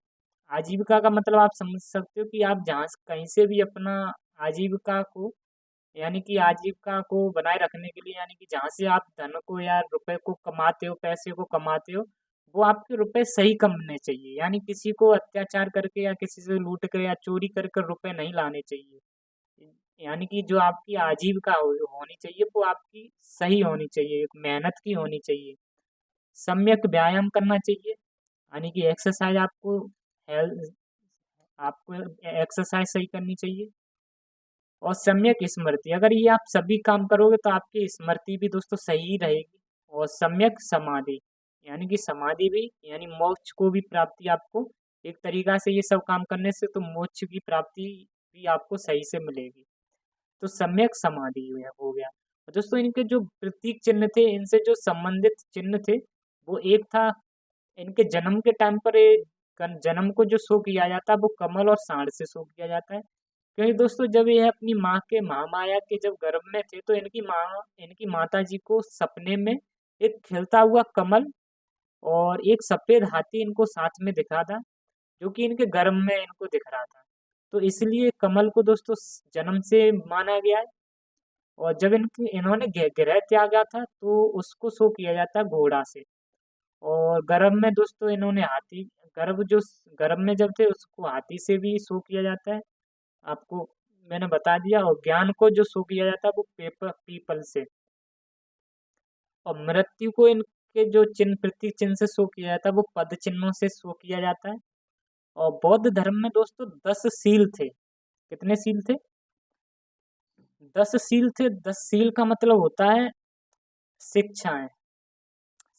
आजीविका का मतलब आप समझ सकते हो कि आप जहाँ कहीं से भी अपना आजीविका को, यानी कि आजीविका को बनाए रखने के लिए, यानी कि जहाँ से आप धन को या रुपए को कमाते हो, पैसे को कमाते हो, वो आपके रुपए सही कमाने चाहिए। यानी किसी को अत्याचार करके या किसी से लूट कर या चोरी कर कर रुपए नहीं लाने चाहिए। यानी कि जो आपकी आजीविका होनी चाहिए वो आपकी सही होनी चाहिए, एक मेहनत की होनी चाहिए। सम्यक व्यायाम करना चाहिए, यानी कि एक्सरसाइज हेल्थ आपको एक्सरसाइज सही करनी चाहिए। और सम्यक स्मृति, अगर ये आप सभी काम करोगे तो आपकी स्मृति भी दोस्तों सही रहेगी। और सम्यक समाधि, यानी कि समाधि भी, यानी मोक्ष को भी प्राप्ति आपको, एक तरीका से ये सब काम करने से तो मोक्ष की प्राप्ति भी आपको सही से मिलेगी। तो सम्यक समाधि हो गया। और दोस्तों इनके जो प्रतीक चिन्ह थे, इनसे जो संबंधित चिन्ह थे, वो एक था इनके जन्म के टाइम पर, जन्म को जो शो किया जाता है वो कमल और सांड से शो किया जाता है। क्योंकि दोस्तों जब ये अपनी माँ के, महामाया के जब गर्भ में थे, तो इनकी माता जी को सपने में एक खिलता हुआ कमल और एक सफेद हाथी इनको साथ में दिखा था, जो कि इनके गर्भ में इनको दिख रहा था। तो इसलिए कमल को दोस्तों जन्म से माना गया है। और जब इन्होंने गृह त्यागा था तो उसको शो किया जाता है घोड़ा से। और गर्भ में दोस्तों इन्होंने हाथी, गर्भ जो गर्भ में जब थे उसको हाथी से भी शो किया जाता है, आपको मैंने बता दिया। और ज्ञान को जो शो किया जाता है वो पीपल से। और मृत्यु को इनके जो चिन्ह, प्रतीक चिन्ह से शो किया जाता है वो पद चिन्हों से शो किया जाता है। और बौद्ध धर्म में दोस्तों 10 शील थे। कितने शील थे? 10 शील थे। 10 शील का मतलब होता है शिक्षाएं।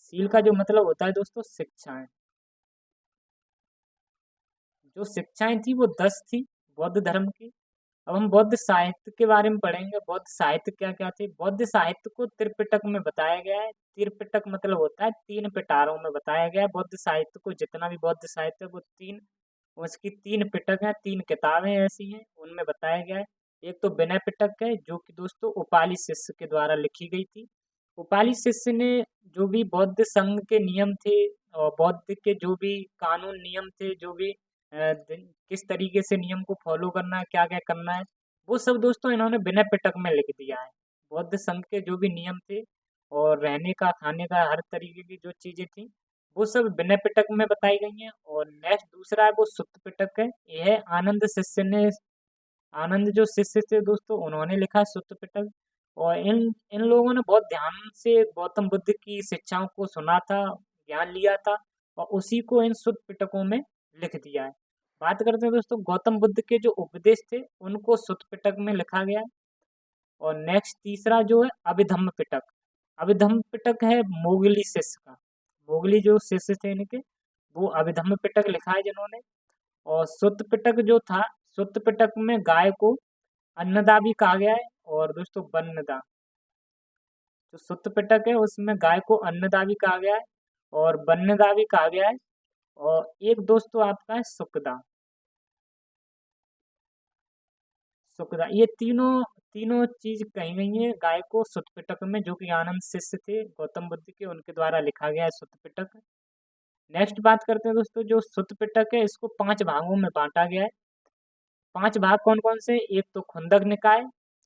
शील का जो मतलब होता है दोस्तों शिक्षाएं। जो शिक्षाएं थी वो 10 थी बौद्ध धर्म की। अब हम बौद्ध साहित्य के बारे में पढ़ेंगे। बौद्ध साहित्य क्या क्या थे? बौद्ध साहित्य को त्रिपिटक में बताया गया है। त्रिपिटक मतलब होता है 3 पिटारों में बताया गया है बौद्ध साहित्य को। जितना भी बौद्ध साहित्य है वो 3, उसकी 3 पिटक हैं, 3 किताबें ऐसी हैं उनमें बताया गया है। एक तो विनय पिटक है जो कि दोस्तों उपाली शिष्य के द्वारा लिखी गई थी। उपाली शिष्य ने जो भी बौद्ध संघ के नियम थे और बौद्ध के जो भी कानून नियम थे, जो भी किस तरीके से नियम को फॉलो करना है, क्या क्या करना है, वो सब दोस्तों इन्होंने विनय पिटक में लिख दिया है। बौद्ध संघ के जो भी नियम थे और रहने का, खाने का, हर तरीके की जो चीजें थी वो सब विनय पिटक में बताई गई हैं। और नेक्स्ट दूसरा है वो सुत्त पिटक है। यह आनंद शिष्य ने, आनंद जो शिष्य थे दोस्तों उन्होंने लिखा सुत्त पिटक। और इन इन लोगों ने बहुत ध्यान से गौतम बुद्ध की शिक्षाओं को सुना था, ज्ञान लिया था और उसी को इन सुत्त पिटकों में लिख दिया है। बात करते हैं दोस्तों गौतम बुद्ध के जो उपदेश थे उनको सुत्त पिटक में लिखा गया है। और नेक्स्ट तीसरा जो है अभिधम्म पिटक। अभिधम्म पिटक है मोगली शिष्य का। मोगली जो शिष्य थे इनके, वो अभिधम्म पिटक लिखा है जिन्होंने। और सुत्त पिटक जो था, सुत्त पिटक में गाय को अन्नदा भी कहा गया है। और दोस्तों वन्नदा, जो सुत्त पिटक है उसमें गाय को अन्नदा भी कहा गया है और वन्नदा भी कहा गया है। और एक दोस्तों आपका है सुखदा। सुखदा, ये तीनों तीनों चीज कही गई है गाय को सुत्त पिटक में, जो कि आनंद शिष्य थे गौतम बुद्ध के, उनके द्वारा लिखा गया है सुत्त पिटक। नेक्स्ट बात करते हैं दोस्तों जो सुत्त पिटक है इसको 5 भागों में बांटा गया है। 5 भाग कौन कौन से? एक तो खुंदक निकाय।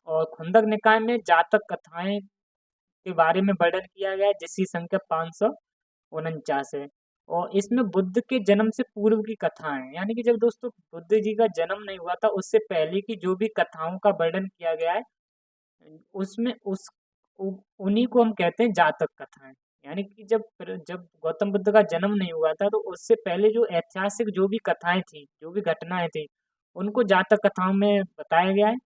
और खुंदक निकाय में जातक कथाएं के बारे में वर्णन किया गया है जिसकी संख्या 549 है। और इसमें बुद्ध के जन्म से पूर्व की कथाएं हैं, यानी कि जब दोस्तों बुद्ध जी का जन्म नहीं हुआ था उससे पहले की जो भी कथाओं का वर्णन किया गया है उसमें उन्हीं को हम कहते हैं जातक कथाएं। यानी कि जब गौतम बुद्ध का जन्म नहीं हुआ था तो उससे पहले जो ऐतिहासिक जो भी कथाएं थी, जो भी घटनाएं थी, उनको जातक कथाओं में बताया गया है।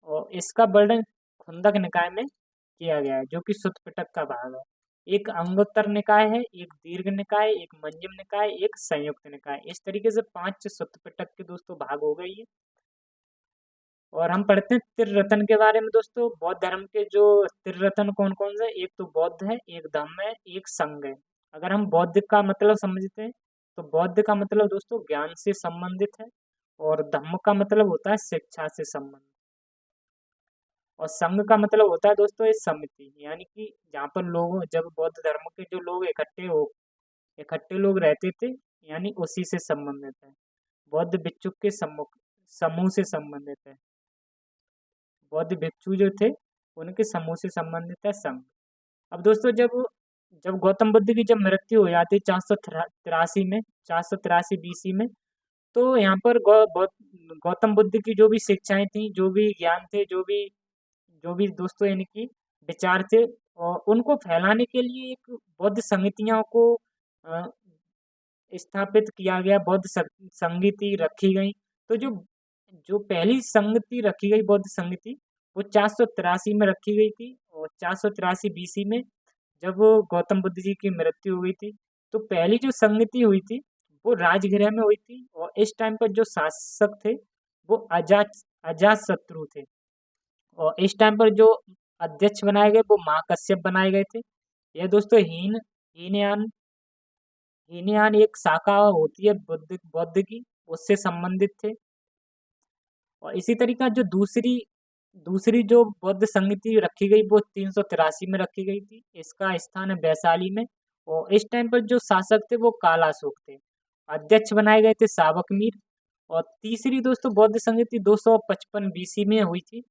और इसका वर्णन खुंदक निकाय में किया गया है जो कि सुत्त पिटक का भाग है। एक अंगोत्तर निकाय है, एक दीर्घ निकाय, एक मंजम निकाय, एक संयुक्त निकाय। इस तरीके से 5 सुत्त पिटक के दोस्तों भाग हो गई है। और हम पढ़ते हैं त्रिरत्न के बारे में दोस्तों। बौद्ध धर्म के जो त्रिरत्न कौन कौन से? एक तो बौद्ध है, एक धम्म है, एक संघ है। अगर हम बौद्ध का मतलब समझते हैं तो बौद्ध का मतलब दोस्तों ज्ञान से संबंधित है। और धम्म का मतलब होता है शिक्षा से संबंधित। और संघ का मतलब होता है दोस्तों एक समिति, यानी कि जहाँ पर लोग, जब बौद्ध धर्म के जो लोग इकट्ठे लोग रहते थे, यानी उसी से संबंधित है। बौद्ध भिक्षु के समूह से संबंधित है। बौद्ध भिक्षु जो थे उनके समूह से संबंधित है संघ। अब दोस्तों जब गौतम बुद्ध की जब मृत्यु हो जाती 483 में, 483 बीसी में, तो यहाँ पर गौतम बुद्ध की जो भी शिक्षाएं थी, जो भी ज्ञान थे, जो भी दोस्तों इनकी विचार थे, और उनको फैलाने के लिए एक बौद्ध समितियों को अ, स्थापित किया गया। बौद्ध संगति रखी गई। तो जो जो पहली संगति रखी गई, बौद्ध संगति, वो 483 में रखी गई थी। और 483 बीसी में जब गौतम बुद्ध जी की मृत्यु हुई थी तो पहली जो संगति हुई थी वो राजगृह में हुई थी। और इस टाइम पर जो शासक थे वो अजात शत्रु थे। और इस टाइम पर जो अध्यक्ष बनाए गए वो महाकश्यप बनाए गए थे। यह दोस्तों हीनयान हीनयान एक शाखा होती है बुद्ध बौद्ध की, उससे संबंधित थे। और इसी तरीका जो दूसरी दूसरी जो बौद्ध संगति रखी गई वो 383 में रखी गई थी। इसका स्थान है वैशाली में। और इस टाइम पर जो शासक थे वो कालाशोक थे। अध्यक्ष बनाए गए थे सावक मीर। और तीसरी दोस्तों बौद्ध संगति 255 बीसी में हुई थी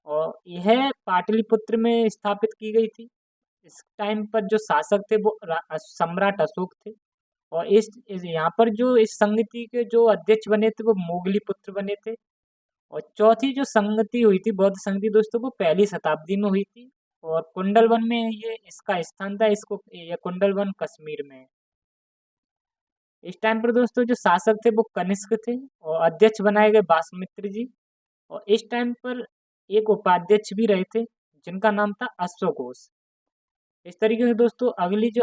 और यह पाटलिपुत्र में स्थापित की गई थी। इस टाइम पर जो शासक थे वो सम्राट अशोक थे। और इस यहाँ पर जो इस संगति के जो अध्यक्ष बने थे वो मोगली पुत्र बने थे। और चौथी जो संगति हुई थी, बौद्ध संगति दोस्तों, वो पहली शताब्दी में हुई थी। और कुंडलवन में ये इसका स्थान था। इसको ये कुंडलवन कश्मीर में है। इस टाइम पर दोस्तों जो शासक थे वो कनिष्क थे और अध्यक्ष बनाए गए वासुमित्र जी। और इस टाइम पर एक उपाध्यक्ष भी रहे थे जिनका नाम था अश्वघोष। इस तरीके से दोस्तों अगली जो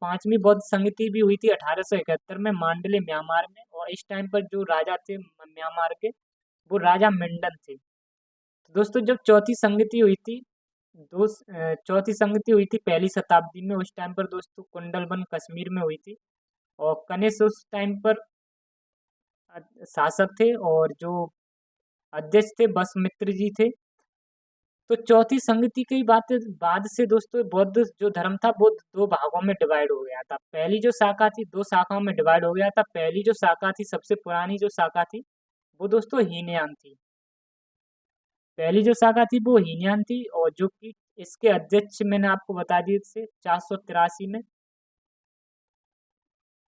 5वीं बौद्ध संगति भी हुई थी 1871 में मांडले म्यांमार में। और इस टाइम पर जो राजा थे म्यांमार के, वो राजा मिंडन थे। तो दोस्तों जब चौथी संगति हुई थी पहली शताब्दी में, उस टाइम पर दोस्तों कुंडलवन कश्मीर में हुई थी। और कनिष्क उस टाइम पर शासक थे और जो अध्यक्ष थे वसुमित्र जी थे। तो चौथी संगति की बात बाद से दोस्तों बौद्ध जो धर्म था वो दो भागों में डिवाइड हो गया था। पहली जो शाखा थी दो शाखाओं में डिवाइड हो गया था। पहली जो शाखा थी, सबसे पुरानी जो शाखा थी, वो दोस्तों हीनयान थी। पहली जो शाखा थी वो हीनयान थी। और जो कि इसके अध्यक्ष मैंने आपको बता दिए थे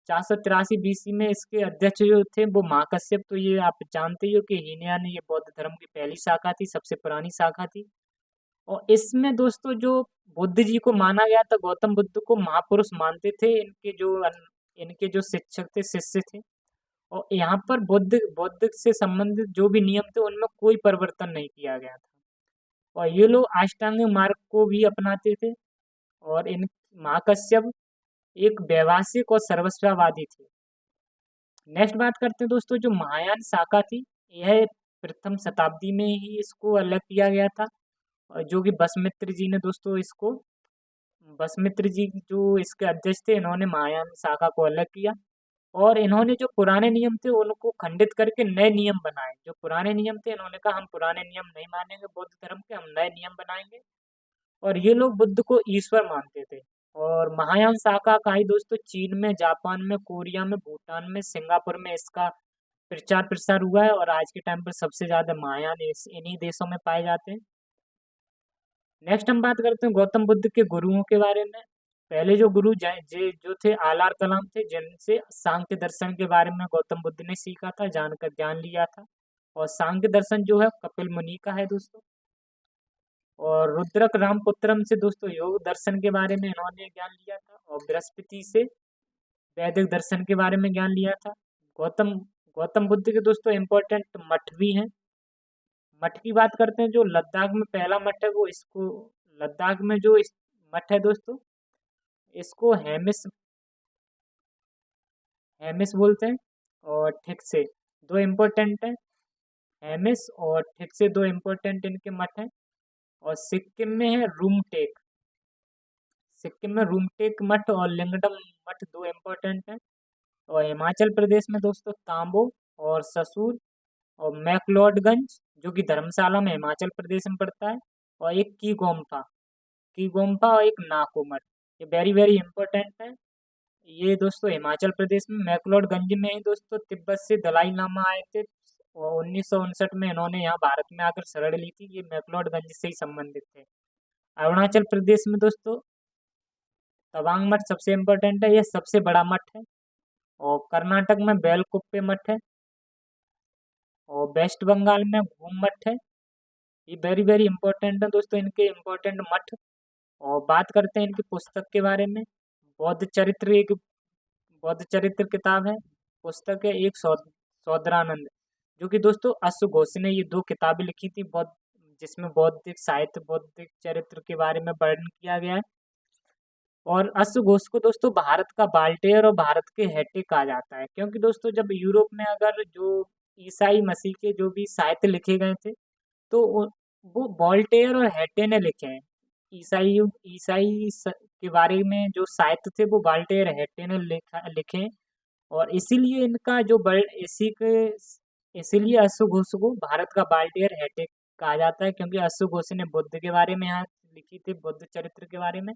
483 बीसी में इसके अध्यक्ष जो थे वो महाकश्यप। तो ये आप जानते ही हो कि हीनयान ये बौद्ध धर्म की पहली शाखा थी, सबसे पुरानी शाखा थी। और इसमें दोस्तों जो बुद्ध जी को माना गया था, गौतम बुद्ध को महापुरुष मानते थे। इनके जो शिक्षक थे, शिष्य थे। और यहाँ पर बुद्ध से संबंधित जो भी नियम थे उनमें कोई परिवर्तन नहीं किया गया था। और ये लोग अष्टांग मार्ग को भी अपनाते थे। और इन महाकश्यप एक वैभाषिक और सर्वस्ववादी थे। नेक्स्ट बात करते हैं दोस्तों जो महायान शाखा थी, यह प्रथम शताब्दी में ही इसको अलग किया गया था। और जो कि वसुमित्र जी जो इसके अध्यक्ष थे, इन्होंने महायान शाखा को अलग किया। और इन्होंने जो पुराने नियम थे उनको खंडित करके नए नियम बनाए। जो पुराने नियम थे, इन्होंने कहा हम पुराने नियम नहीं मानेंगे बौद्ध धर्म के, हम नए नियम बनाएंगे। और ये लोग बुद्ध को ईश्वर मानते थे। और महायान शाखा का ही दोस्तों चीन में, जापान में, कोरिया में, भूटान में, सिंगापुर में इसका प्रचार प्रसार हुआ है। और आज के टाइम पर सबसे ज्यादा महायान इन्हीं देशों में पाए जाते हैं। नेक्स्ट हम बात करते हैं गौतम बुद्ध के गुरुओं के बारे में। पहले जो गुरु जो थे आलार कलाम थे, जिनसे सांख्य दर्शन के बारे में गौतम बुद्ध ने सीखा था, जानकर ज्ञान लिया था। और सांख्य दर्शन जो है कपिल मुनि का है दोस्तों। और रुद्रक रामपुत्रम से दोस्तों योग दर्शन के बारे में इन्होंने ज्ञान लिया था। और बृहस्पति से वैदिक दर्शन के बारे में ज्ञान लिया था। गौतम गौतम बुद्ध के दोस्तों इम्पोर्टेंट मठ भी हैं। मठ की बात करते हैं, जो लद्दाख में पहला मठ है वो इसको लद्दाख में जो इस मठ है दोस्तों, इसको हेमिस बोलते हैं। और ठीक से दो इम्पोर्टेंट है, हेमिस और ठीक से दो इम्पोर्टेंट इनके मठ हैं। और सिक्किम में रूमटेक मठ और लिंगडम मठ दो इम्पोर्टेंट हैं। और हिमाचल प्रदेश में दोस्तों तांबो और ससुर और मैक्लोडगंज, जो कि धर्मशाला में हिमाचल प्रदेश में पड़ता है। और एक की गोम्पा और एक नाको मठ, ये वेरी वेरी इंपॉर्टेंट है। ये दोस्तों हिमाचल प्रदेश में मैक्लोडगंज में ही दोस्तों तिब्बत से दलाई लामा आए थे। और 1959 में इन्होंने यहाँ भारत में आकर शरण ली थी। ये मैक्लोडगंज से ही संबंधित थे। अरुणाचल प्रदेश में दोस्तों तवांग मठ सबसे इम्पोर्टेंट है, यह सबसे बड़ा मठ है। और कर्नाटक में बेलकुप्पे मठ है। और वेस्ट बंगाल में घूम मठ है। ये वेरी वेरी इंपॉर्टेंट है दोस्तों, इनके इम्पोर्टेंट मठ। और बात करते हैं इनकी पुस्तक के बारे में। बौद्ध चरित्र एक बौद्ध चरित्र किताब है, पुस्तक है। एक सौदरानंद, जो कि दोस्तों अश्वघोष ने ये दो किताबें लिखी थी बौद्ध, जिसमें बौद्धिक साहित्य, बौद्धिक चरित्र के बारे में वर्णन किया गया है। और अश्वघोष को दोस्तों भारत का बाल्टेयर और भारत के हेटे कहा जाता है, क्योंकि दोस्तों जब यूरोप में अगर जो ईसाई मसीह के जो भी साहित्य लिखे गए थे, तो वो वॉल्टेयर और हेटे ने लिखे हैं। के बारे में जो साहित्य थे वो वॉल्टेयर हेटे ने लिखे हैं। और इसीलिए इनका जो इसीलिए अश्वघोष को भारत का वॉल्टेयर हेटे कहा जाता है, क्योंकि अश्वघोष ने बुद्ध के बारे में यहाँ लिखी थी, बुद्ध चरित्र के बारे में।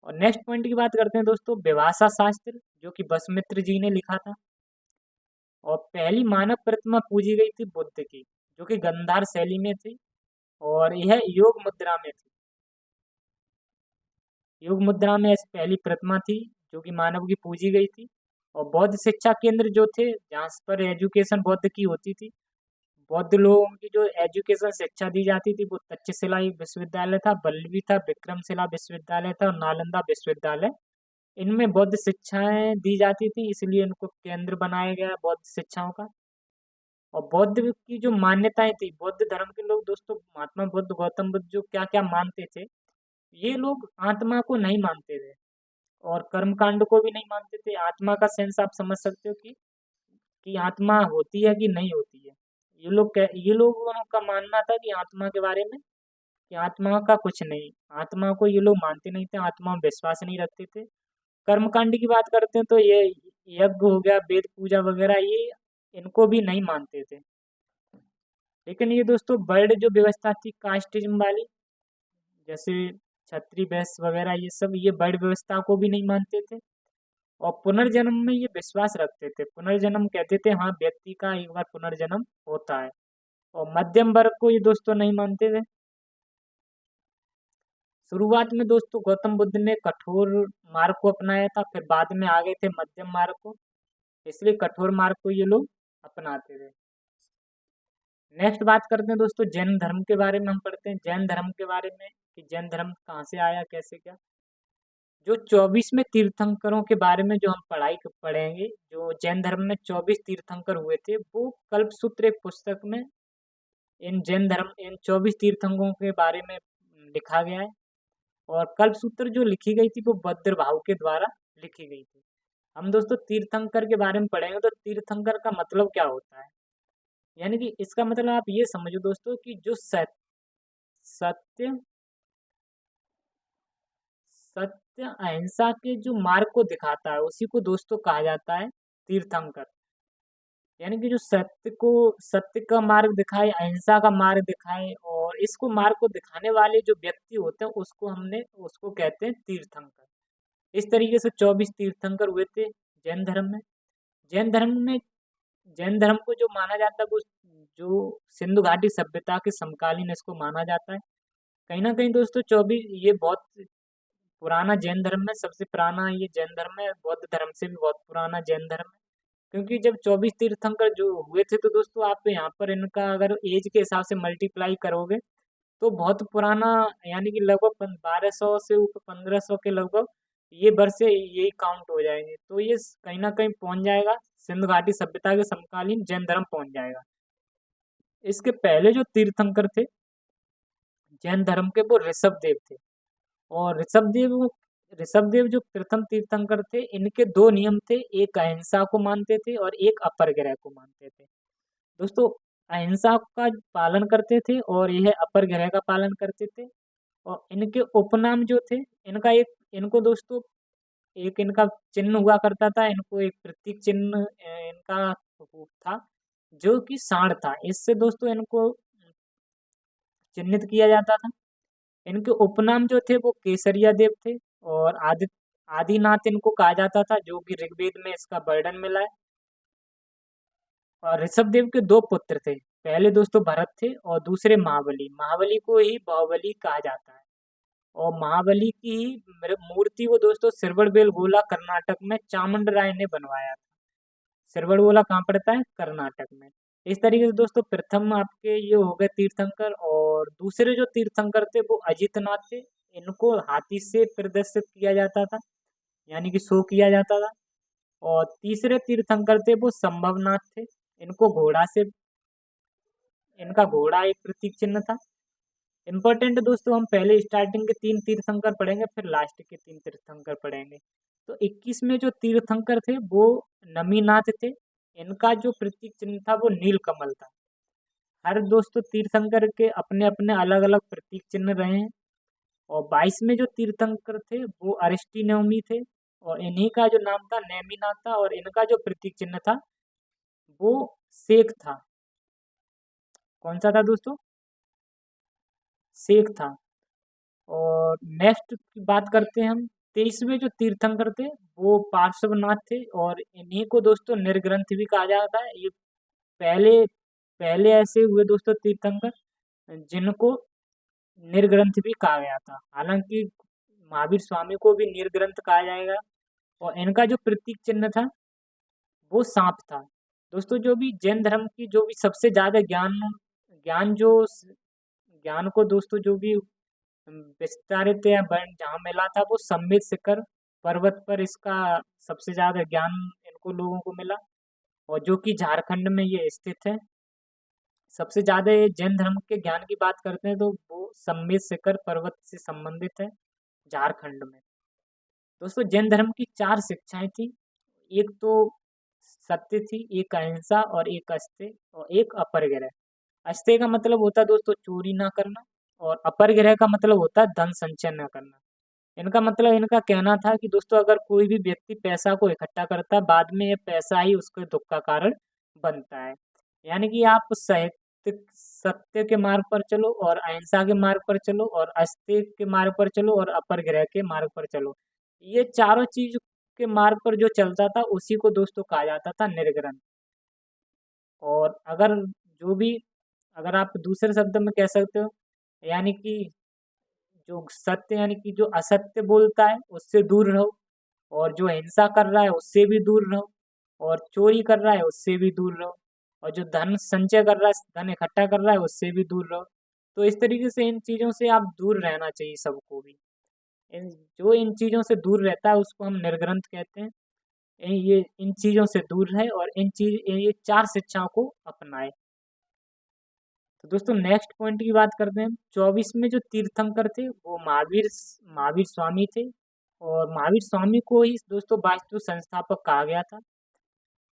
और नेक्स्ट पॉइंट की बात करते हैं दोस्तों, विभाषा शास्त्र, जो कि वसुमित्र जी ने लिखा था। और पहली मानव प्रतिमा पूजी गई थी बुद्ध की, जो कि गंधार शैली में थी। और यह योग मुद्रा में थी। योग मुद्रा में ऐसी पहली प्रतिमा थी जो कि मानव की पूजी गई थी। और बौद्ध शिक्षा केंद्र जो थे, जहाँ पर एजुकेशन बौद्ध की होती थी, बौद्ध लोगों की जो एजुकेशन शिक्षा दी जाती थी, वो तक्षशिला विश्वविद्यालय था, बल्लभी था, विक्रमशिला विश्वविद्यालय था और नालंदा विश्वविद्यालय। इनमें बौद्ध शिक्षाएं दी जाती थी, इसलिए इनको केंद्र बनाया गया बौद्ध शिक्षाओं का। और बौद्ध की जो मान्यताएं थी, बौद्ध धर्म के लोग दोस्तों, महात्मा बुद्ध, गौतम बुद्ध जो क्या क्या मानते थे, ये लोग आत्मा को नहीं मानते थे और कर्म कांड को भी नहीं मानते थे। आत्मा का सेंस आप समझ सकते हो कि आत्मा होती है कि नहीं होती है। ये लोगों का मानना था कि आत्मा के बारे में, कि आत्मा का कुछ नहीं, आत्मा को ये लोग मानते नहीं थे, आत्मा में विश्वास नहीं रखते थे। कर्म कांड की बात करते हैं तो ये यज्ञ हो गया, वेद पूजा वगैरह, ये इनको भी नहीं मानते थे। लेकिन ये दोस्तों वर्ल्ड जो व्यवस्था थी कास्टिज्म वाली, जैसे क्षत्रिय वैश्य वगैरह, ये सब ये वर्ड व्यवस्था को भी नहीं मानते थे। और पुनर्जन्म में ये विश्वास रखते थे, पुनर्जन्म कहते थे, हाँ व्यक्ति का एक बार पुनर्जन्म होता है। और मध्यम वर्ग को ये दोस्तों नहीं मानते थे। शुरुआत में दोस्तों गौतम बुद्ध ने कठोर मार्ग को अपनाया था, फिर बाद में आ गए थे मध्यम मार्ग को, इसलिए कठोर मार्ग को ये लोग अपनाते थे। नेक्स्ट बात करते हैं दोस्तों जैन धर्म के बारे में। हम पढ़ते हैं जैन धर्म के बारे में कि जैन धर्म कहाँ से आया, कैसे क्या। जो 24वें तीर्थंकरों के बारे में जो हम पढ़ेंगे, जो जैन धर्म में 24 तीर्थंकर हुए थे, वो कल्पसूत्र एक पुस्तक में इन 24 तीर्थंकरों के बारे में लिखा गया है। और कल्पसूत्र जो लिखी गई थी वो बद्र भाव के द्वारा लिखी गई थी। हम दोस्तों तीर्थंकर के बारे में पढ़ेंगे तो तीर्थंकर का मतलब क्या होता है, यानी कि इसका मतलब आप ये समझो दोस्तों कि जो सत्य सत्य अहिंसा के जो मार्ग को दिखाता है, उसी को दोस्तों कहा जाता है तीर्थंकर। यानी कि जो सत्य का मार्ग दिखाए, अहिंसा का मार्ग दिखाए, और इसको मार्ग को दिखाने वाले जो व्यक्ति होते हैं, उसको कहते हैं तीर्थंकर। इस तरीके से 24 तीर्थंकर हुए थे जैन धर्म में। जैन धर्म में जैन धर्म को जो माना जाता है वो जो सिंधु घाटी सभ्यता के समकालीन इसको माना जाता है। कहीं ना कहीं दोस्तों 24 ये बहुत पुराना जैन धर्म में सबसे पुराना ये जैन धर्म है, बौद्ध धर्म से भी बहुत पुराना जैन धर्म है। क्योंकि जब 24 तीर्थंकर जो हुए थे तो दोस्तों आप यहाँ पर इनका अगर एज के हिसाब से मल्टीप्लाई करोगे तो बहुत पुराना, यानी कि लगभग 1200 से ऊपर 1500 के लगभग ये वर्ष से यही काउंट हो जाएंगे। तो ये कहीं ना कहीं पहुंच जाएगा, सिंधु घाटी सभ्यता के समकालीन जैन धर्म पहुंच जाएगा। इसके पहले जो तीर्थंकर थे जैन धर्म के, वो ऋषभ देव थे। और ऋषभ देव जो प्रथम तीर्थंकर थे, इनके दो नियम थे, एक अहिंसा को मानते थे और एक अपरग्रह को मानते थे। दोस्तों अहिंसा का पालन करते थे और यह अपरग्रह का पालन करते थे। और इनके उपनाम जो थे, इनको दोस्तों एक इनका चिन्ह हुआ करता था, इनको एक प्रतीक चिन्ह इनका वो था जो कि सांड था। इससे दोस्तों इनको चिन्हित किया जाता था। इनके उपनाम जो थे वो केसरिया देव थे और आदिनाथ इनको कहा जाता था, जो कि ऋग्वेद में इसका वर्णन मिला है। और ऋषभ देव के दो पुत्र थे, पहले दोस्तों भरत थे और दूसरे महाबली। महाबली को ही बाहुबली कहा जाता है। और महाबली की ही मूर्ति वो दोस्तों सिरवड़बेल गोला कर्नाटक में चामुंड राय ने बनवाया था। सिरवड़गोला कहाँ पड़ता है, कर्नाटक में। इस तरीके से दोस्तों प्रथम आपके ये हो गए तीर्थंकर। और दूसरे जो तीर्थंकर थे वो अजितनाथ थे। इनको हाथी से प्रदर्शित किया जाता था, यानी कि शो किया जाता था। और तीसरे तीर्थंकर थे वो संभवनाथ थे। इनको इनका घोड़ा एक प्रतीक चिन्ह था। इम्पोर्टेंट दोस्तों, हम पहले स्टार्टिंग के 3 तीर्थंकर पढ़ेंगे, फिर लास्ट के 3 तीर्थंकर पढ़ेंगे। तो 21 में जो तीर्थंकर थे वो नमीनाथ थे। इनका जो प्रतीक चिन्ह था वो नील कमल था। हर दोस्तों तीर्थंकर के अपने अपने अलग अलग प्रतीक चिन्ह रहे हैं। और 22 में जो तीर्थंकर थे वो अरिस्टिनोमी थे और इन्हीं का जो नाम था नेमिनाथ था। और इनका जो प्रतीक चिन्ह था वो शेख था। कौन सा था दोस्तों, शेख था। और नेक्स्ट की बात करते हैं हम, 23वें जो तीर्थंकर थे वो पार्श्वनाथ थे। और इन्हीं को दोस्तों निर्ग्रंथ भी कहा जाता है। ये पहले पहले ऐसे हुए दोस्तों तीर्थंकर जिनको निर्ग्रंथ भी कहा गया था। हालांकि महावीर स्वामी को भी निर्ग्रंथ कहा जाएगा। और इनका जो प्रतीक चिन्ह था वो सांप था। दोस्तों जो भी जैन धर्म की जो भी सबसे ज्यादा ज्ञान ज्ञान जो ज्ञान को दोस्तों जो भी विस्तारित या वर्ण जहाँ मिला था वो सम्मित शिखर पर्वत पर इसका सबसे ज्यादा ज्ञान इनको लोगों को मिला, और जो कि झारखंड में ये स्थित है। सबसे ज्यादा ये जैन धर्म के ज्ञान की बात करते हैं तो वो सम्मित शिखर पर्वत से संबंधित है, झारखंड में। दोस्तों जैन धर्म की 4 शिक्षाएं थी। एक तो सत्य थी, एक अहिंसा, और एक अस्तेय, और एक अपरिग्रह। अस्तेय का मतलब होता है दोस्तों चोरी ना करना, और अपरिग्रह का मतलब होता है धन संचय न करना। इनका मतलब इनका कहना था कि दोस्तों अगर कोई भी व्यक्ति पैसा को इकट्ठा करता है, बाद में ये पैसा ही उसके दुख का कारण बनता है। यानी कि आप साहित्य सत्य के मार्ग पर चलो, और अहिंसा के मार्ग पर चलो, और अस्तेय के मार्ग पर चलो, और अपरिग्रह के मार्ग पर चलो। ये चारों चीज के मार्ग पर जो चलता था उसी को दोस्तों कहा जाता था निर्ग्रंथ। और अगर जो भी अगर आप दूसरे शब्द में कह सकते हो, यानी कि जो सत्य यानी कि जो असत्य बोलता है उससे दूर रहो, और जो हिंसा कर रहा है उससे भी दूर रहो, और चोरी कर रहा है उससे भी दूर रहो, और जो धन संचय कर रहा है, धन इकट्ठा कर रहा है उससे भी दूर रहो। तो इस तरीके से इन चीजों से आप दूर रहना चाहिए सबको भी। इन जो इन चीजों से दूर रहता है उसको हम निर्ग्रंथ कहते हैं। ये इन चीजों से दूर रहे और इन चीज ये 4 शिक्षाओं को अपनाए। तो दोस्तों नेक्स्ट पॉइंट की बात करते हैं। 24 में जो तीर्थंकर थे वो महावीर महावीर स्वामी थे, और महावीर स्वामी को ही दोस्तों वास्तु संस्थापक कहा गया था।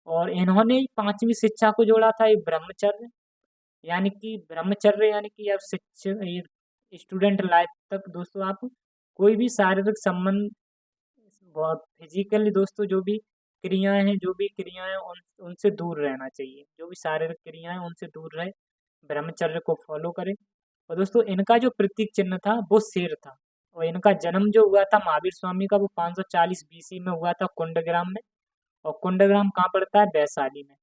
और इन्होंने ही 5वीं शिक्षा को जोड़ा था, एक ब्रह्मचर्य। यानी कि आप शिक्षा स्टूडेंट लाइफ तक दोस्तों आप कोई भी शारीरिक संबंध, बहुत फिजिकली दोस्तों जो भी क्रियाएं उनसे दूर रहना चाहिए। जो भी शारीरिक क्रियाएं उनसे दूर रहे, ब्रह्मचर्य को फॉलो करें। और दोस्तों इनका जो प्रतीक चिन्ह था वो शेर था। और इनका जन्म जो हुआ था महावीर स्वामी का वो 540 बीसी में हुआ था कुंडग्राम में। और कुंडग्राम कहाँ पड़ता है? वैशाली में।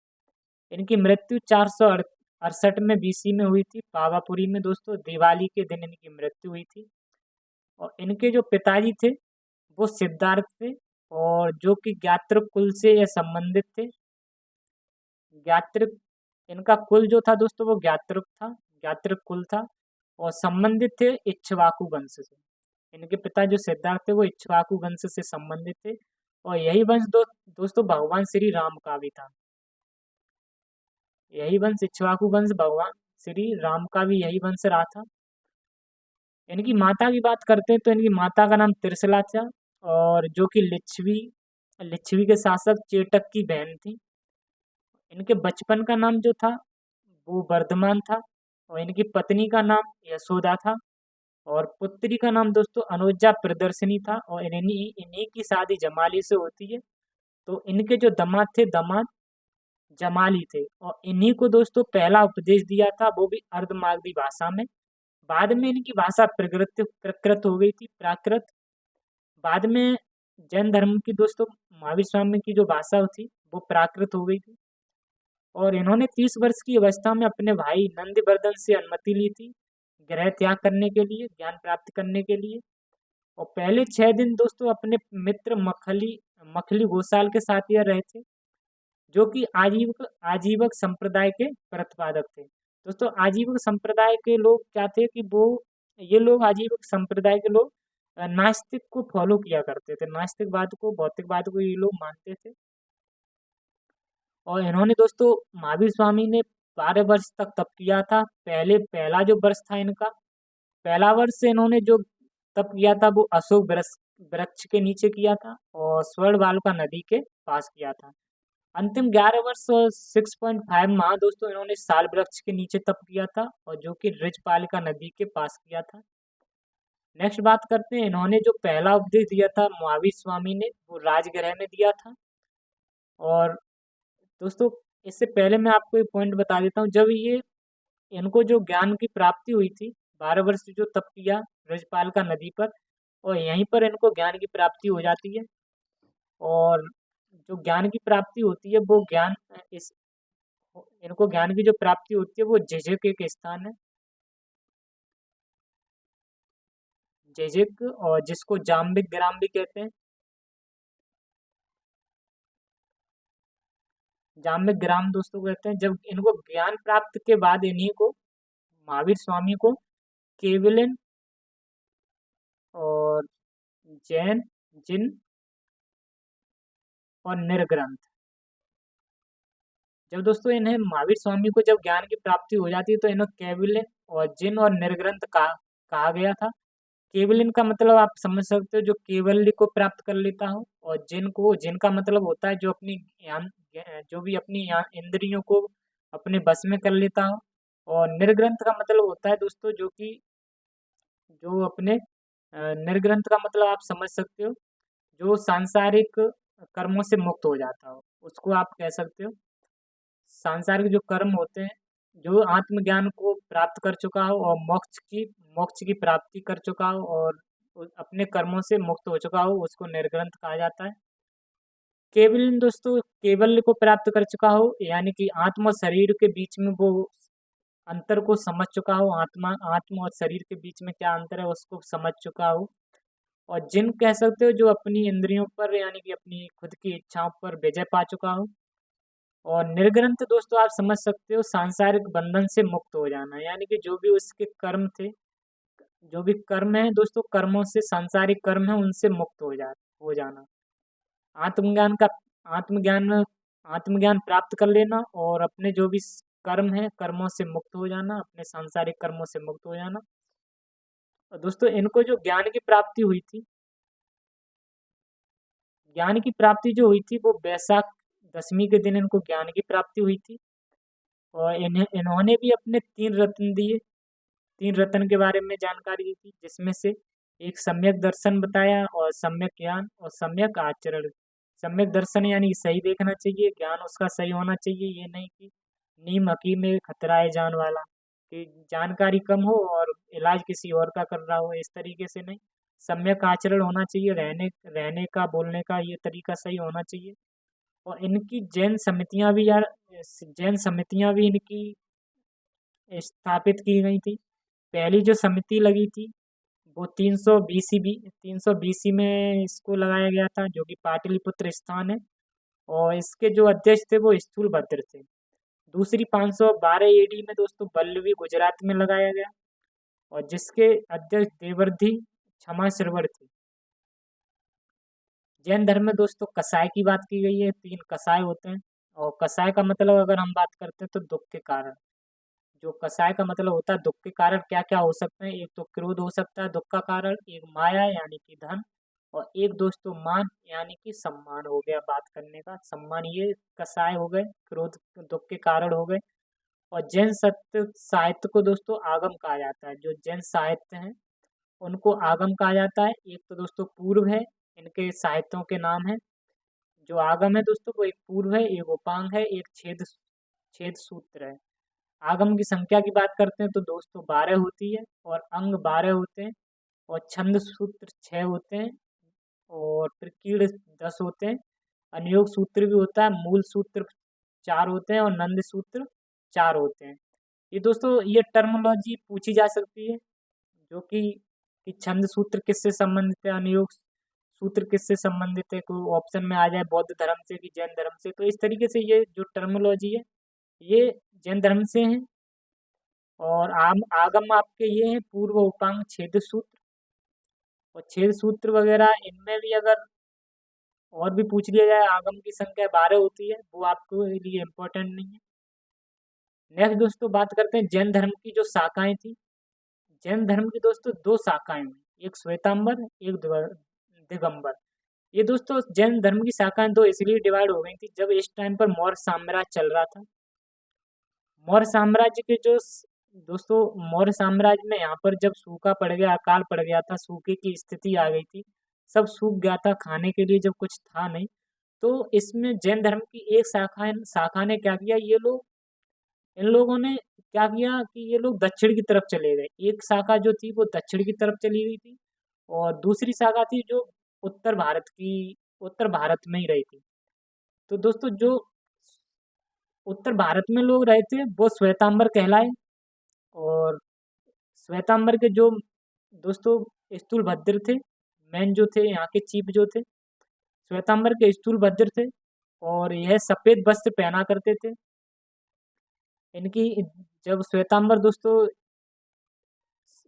इनकी मृत्यु 468 में बीसी में हुई थी, पावापुरी में दोस्तों। दिवाली के दिन इनकी मृत्यु हुई थी। और इनके जो पिताजी थे वो सिद्धार्थ थे, और जो कि ज्ञात्र कुल से ये संबंधित थे। ज्ञात्र इनका कुल जो था दोस्तों वो ज्ञात्र कुल था, और संबंधित थे इक्ष्वाकु वंश से। इनके पिता जो सिद्धार्थ थे वो इक्ष्वाकु वंश से संबंधित थे। और यही वंश दोस्तों भगवान श्री राम का भी था। यही वंश इक्ष्वाकु वंश भगवान श्री राम का भी यही वंश रहा था। इनकी माता की बात करते हैं तो इनकी माता का नाम त्रिशला था, और जो कि लिच्छवी लिच्छवी के शासक चेटक की बहन थी। इनके बचपन का नाम जो था वो वर्धमान था, और इनकी पत्नी का नाम यशोदा था, और पुत्री का नाम दोस्तों अनुजा प्रदर्शनी था। और इन्हीं इन्हीं की शादी जमाली से होती है। तो इनके जो दामाद जमाली थे, और इन्हीं को दोस्तों पहला उपदेश दिया था, वो भी अर्धमागधी भाषा में। बाद में इनकी भाषा प्रकृत हो गई थी, प्राकृत। बाद में जैन धर्म की दोस्तों महावीर स्वामी की जो भाषा थी वो प्राकृत हो गई थी। और इन्होंने 30 वर्ष की अवस्था में अपने भाई नंदवर्धन से अनुमति ली थी गृह त्याग करने के लिए, ज्ञान प्राप्त करने के लिए। और पहले 6 दिन दोस्तों अपने मित्र मखली मखली घोषाल के साथ यह रहे थे, जो कि आजीवक संप्रदाय के प्रतिपादक थे। दोस्तों आजीवक संप्रदाय के लोग क्या थे कि वो ये लोग आजीवक संप्रदाय के लोग नास्तिक को फॉलो किया करते थे। नास्तिकवाद को, भौतिकवाद को ये लोग मानते थे। और इन्होंने दोस्तों महावीर स्वामी ने 12 वर्ष तक तप किया था। पहला जो वर्ष था इनका, पहला वर्ष से इन्होंने जो तप किया था वो अशोक वृक्ष के नीचे किया था, और स्वर्ण बालुका नदी के पास किया था। अंतिम 11 वर्ष 6.5 माह दोस्तों इन्होंने साल वृक्ष के नीचे तप किया था, और जो कि रिजपालिका नदी के पास किया था। नेक्स्ट बात करते हैं, इन्होंने जो पहला उपदेश दिया था महावीर स्वामी ने वो राजगृह में दिया था। और दोस्तों इससे पहले मैं आपको एक पॉइंट बता देता हूँ। जब ये इनको जो ज्ञान की प्राप्ति हुई थी, 12 वर्ष जो तप किया रजपालिका नदी पर, और यहीं पर इनको ज्ञान की प्राप्ति हो जाती है। और जो ज्ञान की प्राप्ति होती है वो इस इनको ज्ञान की जो प्राप्ति होती है वो झिझक एक स्थान है। जेजिक, और जिसको जाम्बिक ग्राम भी कहते हैं। जाम्बिक ग्राम दोस्तों कहते हैं। जब इनको ज्ञान प्राप्त के बाद इन्हीं को, महावीर स्वामी को, केवलिन और जैन, जिन और निर्ग्रंथ, जब दोस्तों इन्हें महावीर स्वामी को जब ज्ञान की प्राप्ति हो जाती है तो इन्हें केवलिन और जिन और निर्ग्रंथ कहा गया था। केवलिन का मतलब आप समझ सकते हो, जो केवल्य को प्राप्त कर लेता हो, और जिन का मतलब होता है जो अपनी जो भी अपनी इंद्रियों को अपने बस में कर लेता हो। और निर्ग्रंथ का मतलब होता है दोस्तों जो कि जो अपने निर्ग्रंथ का मतलब आप समझ सकते हो, जो सांसारिक कर्मों से मुक्त हो जाता हो, उसको आप कह सकते हो। सांसारिक जो कर्म होते हैं, जो आत्मज्ञान को प्राप्त कर चुका हो और मोक्ष की प्राप्ति कर चुका हो और अपने कर्मों से मुक्त हो चुका हो, उसको निर्ग्रंथ कहा जाता है। केवल दोस्तों केवल्य को प्राप्त कर चुका हो, यानी कि आत्मा और शरीर के बीच में वो अंतर को समझ चुका हो, आत्मा और शरीर के बीच में क्या अंतर है उसको समझ चुका हो। और जिन कह सकते हो जो अपनी इंद्रियों पर, यानी कि अपनी खुद की इच्छाओं पर विजय पा चुका हो। और निर्ग्रंथ दोस्तों आप समझ सकते हो सांसारिक बंधन से मुक्त हो जाना, यानी कि जो भी उसके कर्म थे, जो भी कर्म है दोस्तों, कर्मों से, सांसारिक कर्म है उनसे मुक्त हो जाना। आत्मज्ञान का आत्मज्ञान आत्मज्ञान प्राप्त कर लेना और अपने जो भी कर्म है, कर्मों से मुक्त हो जाना, अपने सांसारिक कर्मों से मुक्त हो जाना। और दोस्तों इनको जो ज्ञान की प्राप्ति हुई थी, ज्ञान की प्राप्ति जो हुई थी वो बैसाख दशमी के दिन इनको ज्ञान की प्राप्ति हुई थी। और इन्होंने भी अपने 3 रत्न दिए, 3 रत्न के बारे में जानकारी दी थी, जिसमें से एक सम्यक दर्शन बताया, और सम्यक ज्ञान, और सम्यक आचरण। सम्यक दर्शन यानी सही देखना चाहिए, ज्ञान उसका सही होना चाहिए, ये नहीं कि नीम हकीम में खतराए जान वाला, कि जानकारी कम हो और इलाज किसी और का कर रहा हो, इस तरीके से नहीं। सम्यक आचरण होना चाहिए, रहने रहने का, बोलने का ये तरीका सही होना चाहिए। और इनकी जैन समितियां भी इनकी स्थापित की गई थी। पहली जो समिति लगी थी वो 300 BC में इसको लगाया गया था, जो कि पाटलिपुत्र स्थान है। और इसके जो अध्यक्ष थे वो स्थूलभद्र थे। दूसरी 512 AD में दोस्तों बल्लवी गुजरात में लगाया गया, और जिसके अध्यक्ष देवर्धि क्षमा श्रवण थे। जैन धर्म में दोस्तों कसाय की बात की गई है, 3 कसाय होते हैं। और कसाय का मतलब अगर हम बात करते हैं तो दुख के कारण, जो कसाय का मतलब होता है दुख के कारण क्या क्या हो सकते हैं। एक तो क्रोध हो सकता है दुख का कारण, एक माया यानी कि धन, और एक दोस्तों मान यानी कि सम्मान हो गया, बात करने का सम्मान, ये कसाय हो गए, क्रोध दुख के कारण हो गए। और जैन सत्य साहित्य को दोस्तों आगम कहा जाता है। जो जैन साहित्य हैं उनको आगम कहा जाता है। एक तो दोस्तों पूर्व है, इनके साहित्यों के नाम है। जो आगम है दोस्तों वो एक पूर्व है, एक उपांग है, एक छेद छेद सूत्र है। आगम की संख्या की बात करते हैं तो दोस्तों 12 होती है, और अंग 12 होते हैं, और छंद सूत्र 6 होते हैं, और प्रकीर्ण 10 होते हैं। अनुयोग सूत्र भी होता है, मूल सूत्र 4 होते हैं, और नंद सूत्र 4 होते हैं। ये दोस्तों ये टर्मोलॉजी पूछी जा सकती है, जो कि छंद सूत्र किससे संबंधित है, अनुयोग सूत्र किससे संबंधित है, कोई ऑप्शन में आ जाए बौद्ध धर्म से कि जैन धर्म से, तो इस तरीके से ये जो टर्मोलॉजी है ये जैन धर्म से है। और आगम आपके ये है पूर्व, उपांग, छेद सूत्र। और छेद सूत्र वगैरह इनमें भी अगर और भी पूछ लिया जाए, आगम की संख्या 12 होती है, वो आपको लिए इम्पोर्टेंट नहीं है। नेक्स्ट दोस्तों बात करते हैं जैन धर्म की जो शाखाएं थी। जैन धर्म की दोस्तों 2 शाखाएं हुई, एक श्वेतांबर, एक दिगंबर। ये दोस्तों जैन धर्म की शाखाएं दो इसलिए डिवाइड हो गई थी, जब इस टाइम पर मौर्य साम्राज्य चल रहा था। मौर्य साम्राज्य के दोस्तों मौर्य साम्राज्य में यहाँ पर जब सूखा पड़ गया, अकाल पड़ गया था, सूखे की स्थिति आ गई थी, सब सूख गया था, खाने के लिए जब कुछ था नहीं, तो इसमें जैन धर्म की एक शाखा ने क्या किया, इन लोगों ने क्या किया कि ये लोग दक्षिण की तरफ चले गए। एक शाखा जो थी वो दक्षिण की तरफ चली गई थी, और दूसरी शाखा थी जो उत्तर भारत में ही रही थी। तो दोस्तों जो उत्तर भारत में लोग रहे थे वो श्वेतांबर कहलाए। और श्वेतांबर के जो दोस्तों स्थूलभद्र थे, मेन जो थे यहाँ के चीफ जो थे। श्वेतांबर के स्थूलभद्र थे और यह सफेद वस्त्र पहना करते थे। इनकी जब श्वेतांबर दोस्तों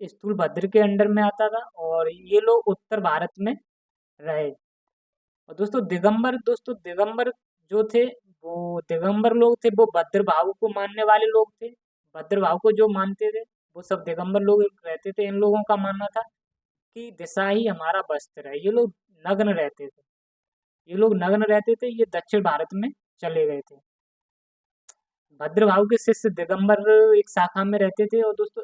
स्थूलभद्र के अंडर में आता था और ये लोग उत्तर भारत में रहे। और दोस्तों दिगंबर जो थे, वो दिगंबर लोग थे, वो भद्र भाव को मानने वाले लोग थे। भद्र भाव को जो मानते थे वो सब दिगंबर लोग रहते थे। इन लोगों का मानना था कि दिशा ही हमारा वस्त्र है। ये लोग नग्न रहते थे। ये दक्षिण भारत में चले गए थे। भद्र भाव के शिष्य दिगंबर एक शाखा में रहते थे और दोस्तों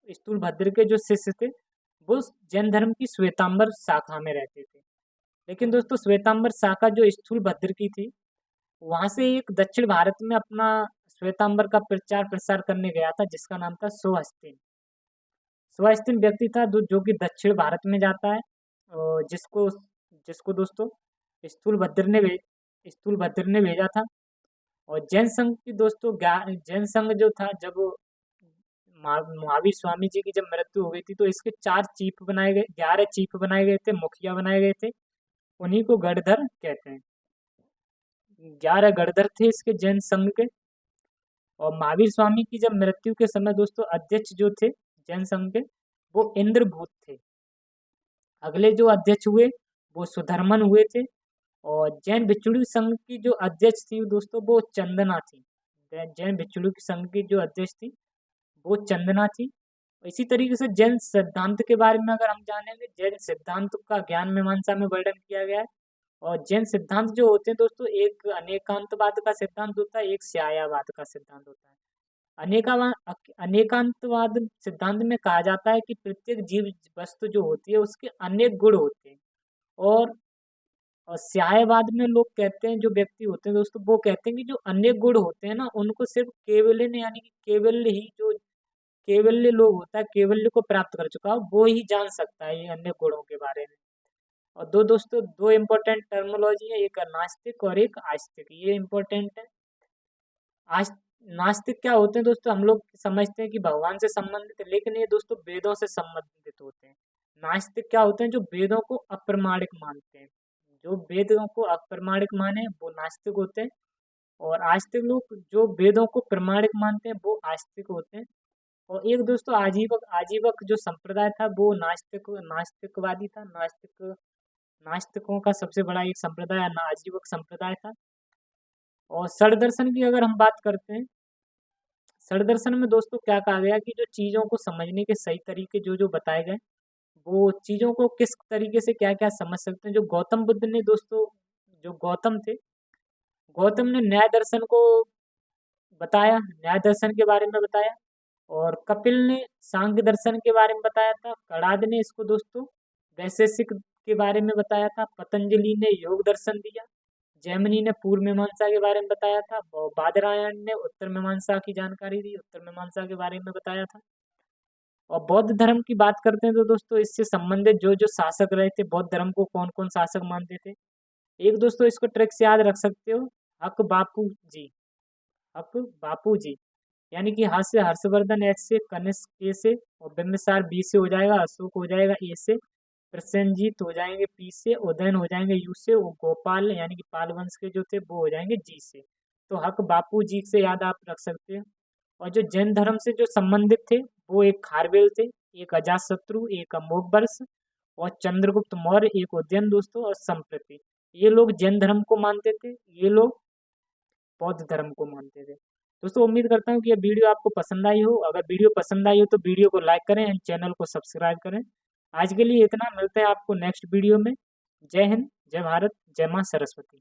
स्थूलभद्र के जो शिष्य थे वो जैन धर्म की श्वेतांबर शाखा में रहते थे। लेकिन दोस्तों श्वेतांबर शाखा जो स्थूलभद्र की थी, वहां से एक दक्षिण भारत में अपना श्वेतांबर का प्रचार प्रसार करने गया था जिसका नाम था सुहस्तिन। सुहस्तिन व्यक्ति था जो कि दक्षिण भारत में जाता है और जिसको जिसको दोस्तों स्थूलभद्र ने स्थूलभद्र ने भेजा था। और जैन संघ की दोस्तों जैन संघ जो था, जब महावीर स्वामी जी की जब मृत्यु हो गई थी तो इसके 4 चीफ बनाए गए, 11 चीफ बनाए गए थे, मुखिया बनाए गए थे। उन्हीं को गणधर कहते हैं। 11 गणधर थे इसके जैन संघ के। और महावीर स्वामी की जब मृत्यु के समय दोस्तों अध्यक्ष जो थे जैन संघ के वो इंद्रभूत थे। अगले जो अध्यक्ष हुए वो सुधर्मन हुए थे। और जैन भिक्षुणी संघ की जो अध्यक्ष थी दोस्तों वो चंदना थी। जैन भिक्षुणी संघ की जो अध्यक्ष थी वो चंदना थी। इसी तरीके से जैन सिद्धांत के बारे में अगर हम जानेंगे, जैन सिद्धांत का ज्ञान मीमांसा में वर्णन किया गया है। और जैन सिद्धांत जो होते हैं दोस्तों, एक अनेकांतवाद का सिद्धांत होता है, एक स्यायावाद का सिद्धांत होता है। अनेकांतवाद सिद्धांत में कहा जाता है कि प्रत्येक जीव वस्तु जो होती है उसके अनेक गुण होते हैं। और स्यायवाद में लोग कहते हैं, जो व्यक्ति होते हैं दोस्तों, वो कहते हैं कि जो अनेक गुण होते हैं ना, उनको सिर्फ केवल्य ने यानी कि केवल्य ही जो केवल्य लोग होता है, केवल्य को प्राप्त कर चुका हो वो ही जान सकता है ये अन्य गुणों के बारे में। और दोस्तों दो इम्पोर्टेंट टर्मोलॉजी है, एक नास्तिक और एक आस्तिक। ये इम्पोर्टेंट है। आज नास्तिक क्या होते हैं दोस्तों, हम लोग समझते हैं कि भगवान से संबंधित है, लेकिन ये दोस्तों वेदों से संबंधित होते हैं। नास्तिक क्या होते हैं, जो वेदों को अप्रमाणिक मानते हैं। जो वेदों को अप्रमाणिक माने वो नास्तिक होते हैं। और आस्तिक लोग जो वेदों को प्रमाणिक मानते हैं वो आस्तिक होते हैं। और एक दोस्तों आजीवक आजीवक जो संप्रदाय था वो नास्तिकवादी था। नास्तिकों का सबसे बड़ा एक संप्रदाय आजीवक संप्रदाय था। और षड दर्शन की अगर हम बात करते हैं, षड दर्शन में दोस्तों क्या कहा गया कि जो चीज़ों को समझने के सही तरीके जो बताए गए, वो चीज़ों को किस तरीके से क्या क्या समझ सकते हैं। जो गौतम बुद्ध ने दोस्तों, जो गौतम थे, गौतम ने न्याय दर्शन को बताया, न्याय दर्शन के बारे में बताया। और कपिल ने सांख्य दर्शन के बारे में बताया था। कणाद ने इसको दोस्तों वैशेषिक के बारे में बताया था। पतंजलि ने योग दर्शन दिया। जैमिनी ने पूर्व मीमांसा के बारे में बताया था। और बादरायण ने उत्तर मीमांसा की जानकारी दी, उत्तर मीमांसा के बारे में बताया था। और बौद्ध धर्म की बात करते हैं तो दोस्तों इससे संबंधित जो जो शासक रहे थे, बौद्ध धर्म को कौन कौन शासक मानते थे। एक दोस्तों इसको ट्रिक से याद रख सकते हो, हक बापू जी। हक बापू जी यानी कि हाथ से हर्षवर्धन एच से, कनिष्क ए से, और बिम्बिसार बी से हो जाएगा, अशोक हो जाएगा ए से, प्रसेनजीत हो जाएंगे पी से, उदयन हो जाएंगे यू से, और गोपाल यानी कि पाल वंश के जो थे वो हो जाएंगे जी से। तो हक बापू जी से याद आप रख सकते हैं। और जो जैन धर्म से जो संबंधित थे वो एक खारवेल थे, एक अजातशत्रु, एक अमोघवर्ष, और चंद्रगुप्त मौर्य, एक उदयन दोस्तों, और संप्रति। ये लोग जैन धर्म को मानते थे, ये लोग बौद्ध धर्म को मानते थे। दोस्तों उम्मीद करता हूँ कि ये वीडियो आपको पसंद आई हो। अगर वीडियो पसंद आई हो तो वीडियो को लाइक करें एंड चैनल को सब्सक्राइब करें। आज के लिए इतना, मिलते हैं आपको नेक्स्ट वीडियो में। जय हिंद, जय भारत, जय माँ सरस्वती।